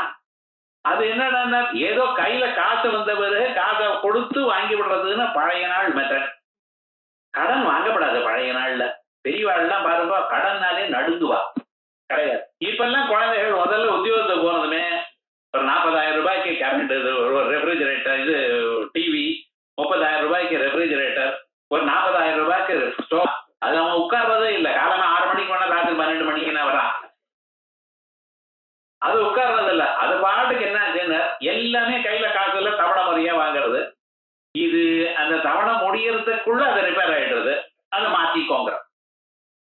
அது என்னடா ஏதோ கையில காசு வந்த பிறகு காசை கொடுத்து வாங்கி விடுறதுன்னு பழைய நாள் மெத்தட். கடன் வாங்கப்படாது பழைய நாள்ல. பெரியவாள்லாம் பாருங்க கடன்னாலே நடுங்குவா. கிடையாது. இப்பெல்லாம் குழந்தைகள் முதல்ல உத்தியோகத்துக்கு போனதுமே ஒரு 40,000 ரூபாய்க்கு கரண்ட், ஒரு ரெஃப்ரிஜரேட்டர், இது டிவி, 30,000 ரூபாய்க்கு ரெஃப்ரிஜரேட்டர், ஒரு 40,000 ரூபாய்க்கு ஸ்டோவ். அது அவன் உட்கார்றதே இல்லை. காலமா 6 மணிக்கு வேணா ராத்திரி 12 மணிக்குன்னா வரான். அது உட்கார்றது இல்லை. அது பாட்டுக்கு என்ன ஆச்சுன்னு எல்லாமே கையில காசு இல்லை, தவணை முறையா வாங்குறது. இது அந்த தவணை முடியறதுக்குள்ள அதை ரிப்பேர் ஆயிடுறது. அதை மாத்திக்கோங்க.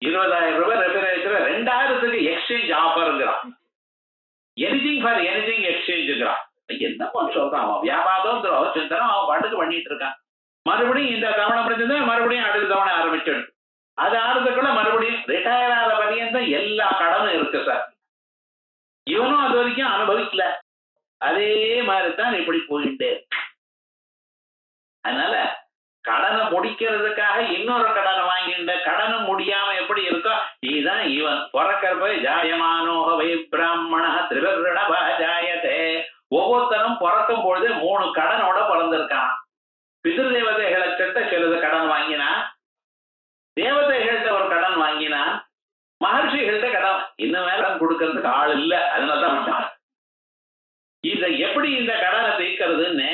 20,000 ரூபாய் ரெஃப்ரிஜரேட்டர் 2,000க்கு எக்ஸ்சேஞ்ச் ஆஃபருங்கிறான். எனிதிங் ஃபார் எனிதிங் எக்ஸ்சேஞ்சுங்கிறான். என்னமோ சொல்றான் அவன். வியாபாரம் சிந்தனம் அவன் பாட்டுக்கு பண்ணிட்டு இருக்கான். மறுபடியும் இந்த தவணை முடிஞ்சது, மறுபடியும் அடுத்த தவணை ஆரம்பிச்சிடு. அது ஆறுறதுக்குள்ள மறுபடியும் ரிட்டையர் ஆகிற பரியந்தம் எல்லா கடனும் இருக்கு சார். இவனும் அது வரைக்கும் அனுபவிக்கல. அதே மாதிரிதான் இப்படி போயிட்டு. அதனால கடனை முடிக்கிறதுக்காக இன்னொரு கடனை வாங்கிட்டு கடனை முடியாம எப்படி இருக்கோ இதுதான் இவன். பிறக்கிறப்ப ஜாயமானோகவை பிராமண திரிவர்ணபா ஜாயதே. ஒவ்வொருத்தரும் பிறக்கும் பொழுது 3 கடனோட பிறந்திருக்கான். பிதிரு தேவதைகளை கிட்ட சிலது கடன் வாங்கினா, தேவதைகள்கிட்ட ஒரு கடன் வாங்கினா, மகர்ஷிகள்கிட்ட கடன் இன்னும் மேல கொடுக்கறதுக்கு ஆள் இல்லை. அதனாலதான் இதை எப்படி இந்த கடனை தீர்க்கிறதுன்னு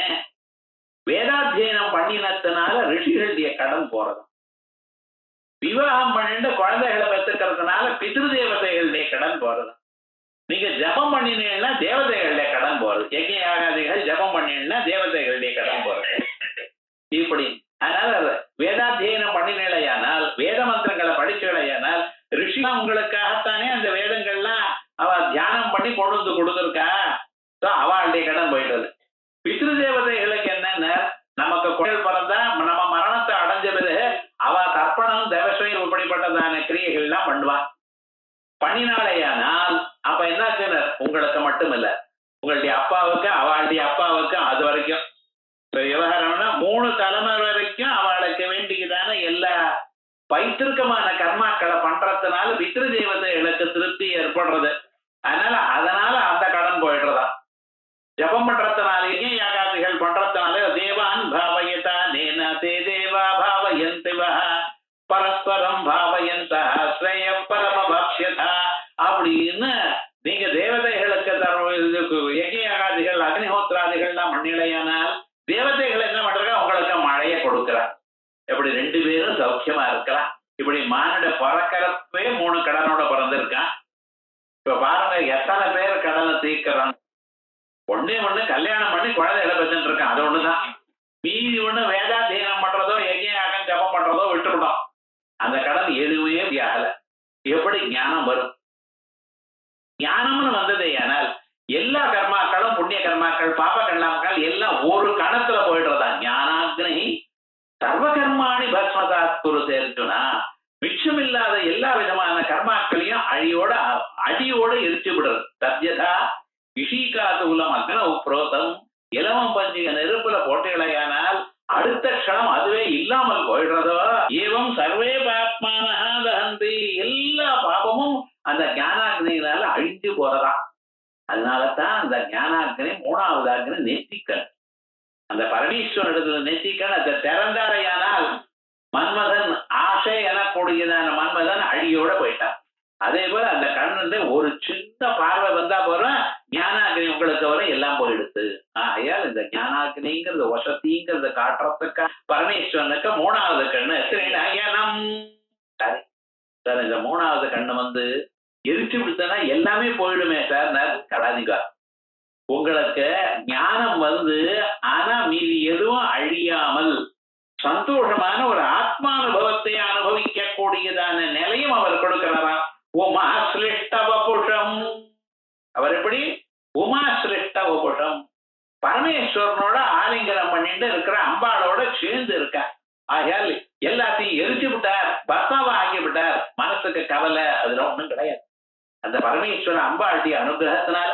வேதாத்தியனம் பண்ணினதுனால ரிஷிகளுடைய கடன் போறது. விவாகம் பண்ணிட்டு குழந்தைகளை பெற்றுக்கிறதுனால பிதிரு தேவதைகளுடைய கடன் போறது. நீங்க ஜபம் பண்ணினீங்கன்னா தேவதைகளுடைய கடன் போறது. யஜ்ஞ யாகாதிகள் ஜபம் பண்ணினா தேவதைகளுடைய கடன் போறது. இப்படி அதனால வேதாத்தியனம் பண்ணினேலையானால், வேத மந்திரங்களை படிச்சேலையானால், ரிஷி உங்களுக்காகத்தானே அந்த வேதங்கள்லாம் அவ தியானம் பண்ணி கொண்டு வந்து கொடுத்துருக்கா. அவளுடைய கடன் போயிட்டது. பித்ரு தேவதைகளுக்கு என்னன்னா, நமக்கு குழல் பிறந்தா நம்ம மரணத்தை அடைஞ்ச பிறகு அவ தர்ப்பணம் தேவஸ்வயம் இப்படிப்பட்டதான கிரியைகள்லாம் பண்ணுவான். பண்ணினாலேயானால் அப்ப என்ன உங்களுக்கு மட்டும் இல்ல, உங்களுடைய அப்பாவுக்கு அவளுடைய அப்பாவுக்கு அது வரைக்கும் விவகாரம்னா 3 தலைமுறை வரைக்கும் அவளுக்கு வேண்டியதான எல்லா பைத்திருக்கமான கர்மாக்களை பண்றதுனால பித்ரு தேவதைகளுக்கு திருப்தி ஏற்படுறது. அதனால அந்த கடன் போயிடுறதா. ஜபம் பண்றதுனாலேயே யாகாதிகள் பண்றதுனால தேவான் பாவயதா நேன தே தேவா பாவயந்திவ பரஸ்பரம் பாவயந்த ஸ்ரேய பரம பக்ஷ்யதா அப்படின்னு நீங்க தேவதைகளுக்கு யஜ்ஞ யாகாதிகள் அக்னிஹோத்திராதிகள்லாம் மண்ணிலையானால் தேவதைகள் என்ன பண்றாங்க, உங்களுக்கு மழையை கொடுக்கிறார். எப்படி 2 பேரும் சௌக்கியமா இருக்கலாம். இப்படி மானிட பிறக்கிறப்பே 3 கடனோட பிறந்திருக்கான். இப்ப பாருங்க எத்தனை பேர் கடனை தீர்க்கிறான். ஒண்ணு கல்யாணம் பண்ணி குழந்தைகளை பெற்றுட்டு இருக்கான். அது ஒண்ணுதான். மீதி ஒண்ணு வேதாத்தியனம் பண்றதோ யஜ்ஞயாகம் ஜபம் பண்றதோ விட்டுவிடும். அந்த கடன் எதுவுமே ஆகல. எப்படி ஞானம் வரும்? ஞானம்னு வந்ததே ஆனால் எல்லா கர்மாக்களும் புண்ணிய கர்மாக்கள் பாப கர்மாக்கள் எல்லாம் ஒரு கணத்துல போயிடுறதா. ஞானாக்னி சர்வ கர்மாணி பஸ்மதாத் குருதே அர்ஜுனா. மிச்சமில்லாத எல்லா விதமான கர்மாக்களையும் அடியோடு எரிச்சு விடுறது. சத்யதா விஷீகாதூலம் அக்ன உப்ரோதம். இலவம் பஞ்சிக நெருப்புல போட்டிகளையானால் அடுத்த க்ஷணம் அதுவே இல்லாமல் போயிடுறதோ ஏவம் சர்வே பாப்மானஹா தஹந்தி. எல்லா பாபமும் அந்த ஞானாக்னியினால அழிஞ்சு போறதா. அதனாலதான் அந்த ஞானாக்னி 3வது அக்னி நெத்திக்கண். அந்த பரமேஸ்வரத்துல நெத்திக்கண் அதை திறந்தாரையானால் மன்மதன் ஆசை எனக்கூடியதான மன்மதன் அழியோட போயிட்டான். அதே போல அந்த கண்ணு ஒரு சின்ன பார்வை வந்தா போற ஞானாக்னி உங்களுக்கு வர எல்லாம் போயிடுது. ஆகையால் இந்த ஞானாக்னிங்கிறது வசதிங்கிறத காட்டுறதுக்கா பரமேஸ்வரனுக்கு 3வது கண்ணு திரிநயனம். சரி சார், இந்த 3வது கண்ணு எரிச்சு விடுத்தனா எல்லாமே போயிடுமே சார். கடாதிகா உங்களுக்கு ஞானம் ஆனா மீதி எதுவும் அழியாமல் சந்தோஷமான ஒரு ஆத்மானுபவத்தை அனுபவிக்க கூடியதான நிலையும் அவர் கொடுக்கிறாரா. உமா சிருஷ்ட வபுஷம். அவர் எப்படி? உமா சிருஷ்ட வபுஷம். பரமேஸ்வரனோட ஆலிங்கனம் பண்ணிட்டு இருக்கிற அம்பாளோட சேர்ந்து இருக்க. ஆகையால் எல்லாத்தையும் எரிச்சு விட்டார். தியானத்துக்கு கவலை அதுல ஒண்ணும் கிடையாது. அந்த பரமேஸ்வர அம்பாளுடைய அனுகிரகத்தினால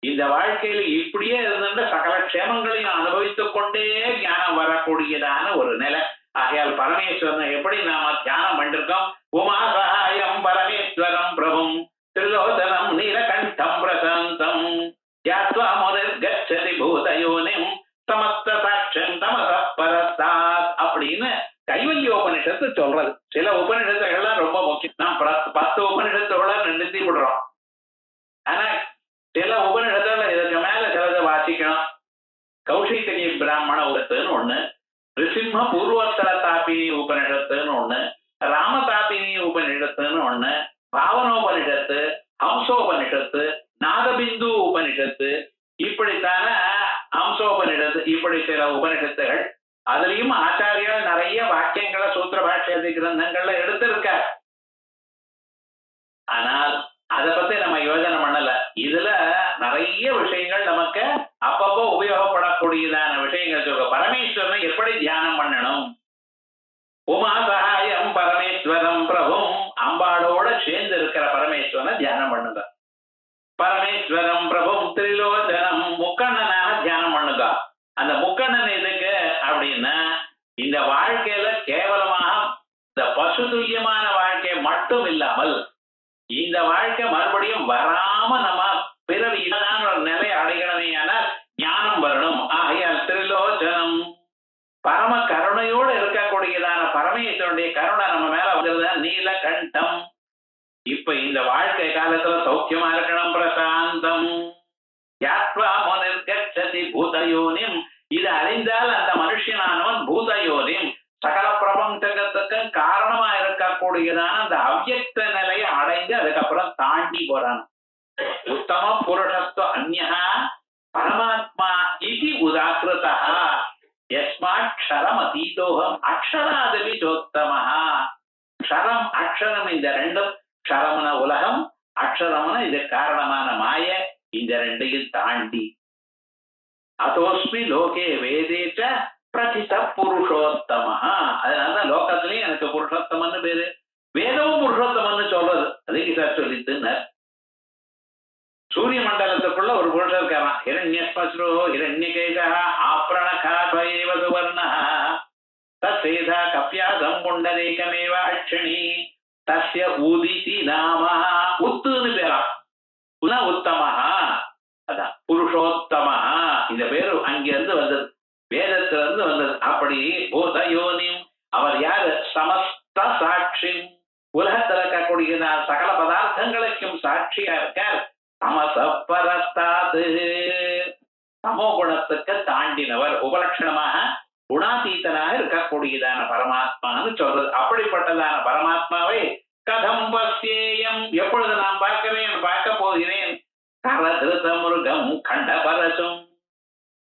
இந்த வாழ்க்கையில இப்படியே இருந்த சகல க்ஷேமங்களையும் அனுபவித்துக் கொண்டே ஞானம் வரக்கூடியதான ஒரு நிலை. ஆகையால் பரமேஸ்வரனை எப்படி நாம தியானம் பண்ணிருக்கோம்? உமா சகாயம் பரமேஸ்வரம் பிரபும் திரிலோச்சனம் நீலகண்டம் பிரசாந்தம் யாத்வா முனிர்கச்சதி பூதயோனிம் சமஸ்த சாட்சம் தமச பரஸ்தாத் அப்படின்னு கைவல்ய உபனிஷத்து சொல்றது. சில உபனிஷத்துகள்லாம் ரொம்ப முக்கியம். நாம் 10 உபனிஷத்தோட நிறுத்தி விடுறோம். ஆனா சில உபனிஷத்துல இதுக்கு மேல சிலதை வாசிக்கணும். கௌஷிகி பிராமண உபத்துன்னு ஒண்ணு, ரிசிம்ம பூர்வோத்தர தாபினி உபனிஷத்துன்னு ஒண்ணு, ராமதாபினி உபனிஷத்துன்னு ஒண்ணு, பாவனோபனிஷத்து, ஹம்சோபனிஷத்து, நாதபிந்து உபனிஷத்து, இப்படித்தான ஹம்சோபனிஷத்து, இப்படி சில உபனிஷத்துகள். அதுலயும் ஆச்சாரியால் நிறைய வாக்கியங்களை சூத்திர பாஷ்யாதி கிரந்தங்கள்ல எடுத்திருக்கார். ஆனால் அதை பத்தி நம்ம யோஜனை பண்ணல. இதுல நிறைய விஷயங்கள் நமக்கு அப்பப்போ உபயோகப்படக்கூடியதான விஷயங்கள் சொல்ற. பரமேஸ்வரனை எப்படி தியானம் பண்ணணும்? உமா சகாயம் பரமேஸ்வரம் பிரபும், அம்பாளோட சேர்ந்து இருக்கிற பரமேஸ்வரனை தியானம் பண்ணுங்க. பரமேஸ்வரம் பிரபும் திரிலோச்சனம், முக்கண்ணனாக தியானம் பண்ணுங்க. அந்த முக்கண்ணன் எதுக்கு அப்படின்னா, இந்த வாழ்க்கையில கேவலமாக இந்த பசு துல்லியமான வாழ்க்கை மட்டும் இல்லாமல் இந்த வாழ்க்கை மறுபடியும் வராம நம்ம பிறவி இல்லாத ஒரு நிலை அடையணுமே, ஆனால் ஞானம் வரணும். ஆகையால் திரிலோச்சனம், பரம கருணையோடு இருக்கக்கூடியதான பரமேஸ்வரனுடைய கருணை நம்ம மேல வந்துருதா நீலகண்டம். இப்ப இந்த வாழ்க்கை காலத்துல சௌக்கியமா இருக்கணும். பிரசாந்தம் யாத்வா முனிர்கச்சதி பூதயோனிம், இது அறிந்தால் அந்த மனுஷனானவன் பூதயோனிம் சகல பிரபஞ்சத்துக்கும் காரணமா இருக்கக்கூடியதான அந்த அவ்யக்த நிலையை அடைந்து அதுக்கப்புறம் தாண்டி போறான். உத்தம புருஷஸ்து அந்யா பரமாத்மா இது உதாகிருதா யஸ்மாத் க்ஷரம் அதீதோகம் அக்ஷராதபி சோத்தமஹ. க்ஷரம் அக்ஷரம் இந்த ரெண்டும், க்ஷரம்ன உலகம், அக்ஷரம்ன இது காரணமான மாய, இந்த ரெண்டையும் தாண்டி அதோஸ்மி லோகே வேதேச்ச பிரதித புருஷோத்தமஹ. அதனாலதான் லோகத்திலையும் எனக்கு புருஷோத்தமன்னு பேரு, வேதமும் புருஷோத்தமன்னு சொல்றது. அதுக்கு சார் சொல்லித்துன்னு சூரிய மண்டலத்துக்குள்ள ஒரு புருஷன் இருக்காராம். ஹிரண்யஸ்மஸ்ரோ ஹிரண்யகேசா ஆப்ரணகாத்வயேவ சுவர்ணஹ தத்சேதா கப்யாதம் புண்டரீகமேவ அக்ஷணி தஸ்ய உதிதி நாமஹ. உத்துன்னு பேரா, உத்தமஹா, அதான் புருஷோத்தமஹா. இந்த பேரு அங்கிருந்து வந்தது, வேதத்துல இருந்து வந்தது. அப்படி பூதயோனிம், அவர் யாரு? சமஸ்த சாட்சி, உலகத்தில் இருக்கக்கூடிய சகல பதார்த்தங்களுக்கும் சாட்சியா இருக்கார். தமசப்பரஸ்தாது, தமோ குணத்துக்கு தாண்டினவர், உபலட்சணமாக குணாதீதனாக இருக்கக்கூடியதான பரமாத்மான்னு சொல்றது. அப்படிப்பட்டதான பரமாத்மாவை கதம் பஸ்யேயம், எப்பொழுது நான் பார்க்க போகிறேன்? கரதிருத மிருகம் கண்டபரசும்,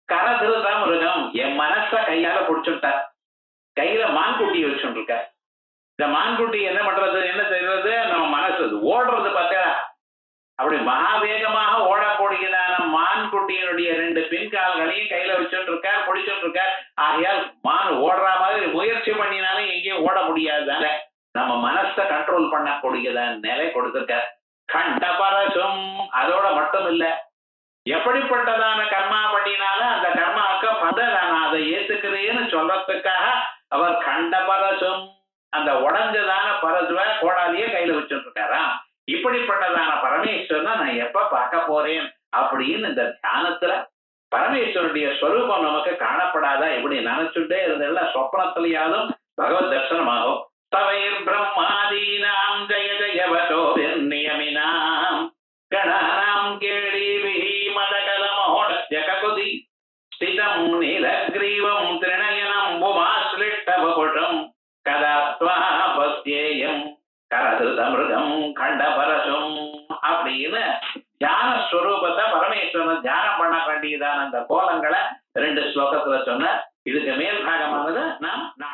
கரதிருத மிருகம் என் மனச கையால பிடிச்சுட்டார். கையில மான்குட்டியை வச்சுட்டு இருக்க. இந்த மான்குட்டி என்ன பண்றது, என்ன செய்யறது? நம்ம மனசு ஓடுறது பார்த்தா, அப்படி மகாவேகமாக ஓடக்கூடியதான மான்குட்டியினுடைய 2 பின்கால்களையும் கையில வச்சுட்டு இருக்கார், பிடிச்சுட்டு இருக்கார். ஆகையால் மான் ஓடுற மாதிரி முயற்சி பண்ணினாலும் எங்கேயும் ஓட முடியாதுதானே. நம்ம மனசை கண்ட்ரோல் பண்ணக்கூடியதான நிலை கொடுத்திருக்கார். கண்டபரசும், அதோட மட்டும் இல்ல, எப்படிப்பட்டதான கர்மா பண்ணினாலும் அந்த கர்மாவுக்கு நான் அதை ஏத்துக்கிறேன்னு சொல்றதுக்காக அவர் கண்டபரசும், அந்த உடஞ்சதான பரசுவ கோடாலியே கையில வச்சுட்டு இருக்காராம். இப்படிப்பட்டதான பரமேஸ்வரனை நான் எப்ப பார்க்க போறேன் அப்படின்னு இந்த தியானத்துல பரமேஸ்வரனுடைய ஸ்வரூபம் நமக்கு காணப்படாதா? இப்படி நினைச்சுட்டே இருந்ததுல சொப்னத்திலேயாலும் பகவத் தர்சனமாகும். தவைர் பிரம்மாதீனாம் ஜய ஜயவசோ நியமினாம் கணானாம் கேளீபிஹி மதகலமஹோடஸ்ய ககுதி ஸ்திதம் நீலக்ரீவம் திரிணயனம் உமாஸ்லிஷ்டபுஷம் கதாத்வா பஸ்யேயம் கரதிருதமிருகம் கண்டபரசும் அப்படின்னு தியான ஸ்வரூபத்தை பரமேஸ்வரன் தியானம் பண்ண வேண்டியதான அந்த கோலங்களை 2 ஸ்லோகத்துல சொன்ன. இதுக்கு மேல் பாகமானது நாம்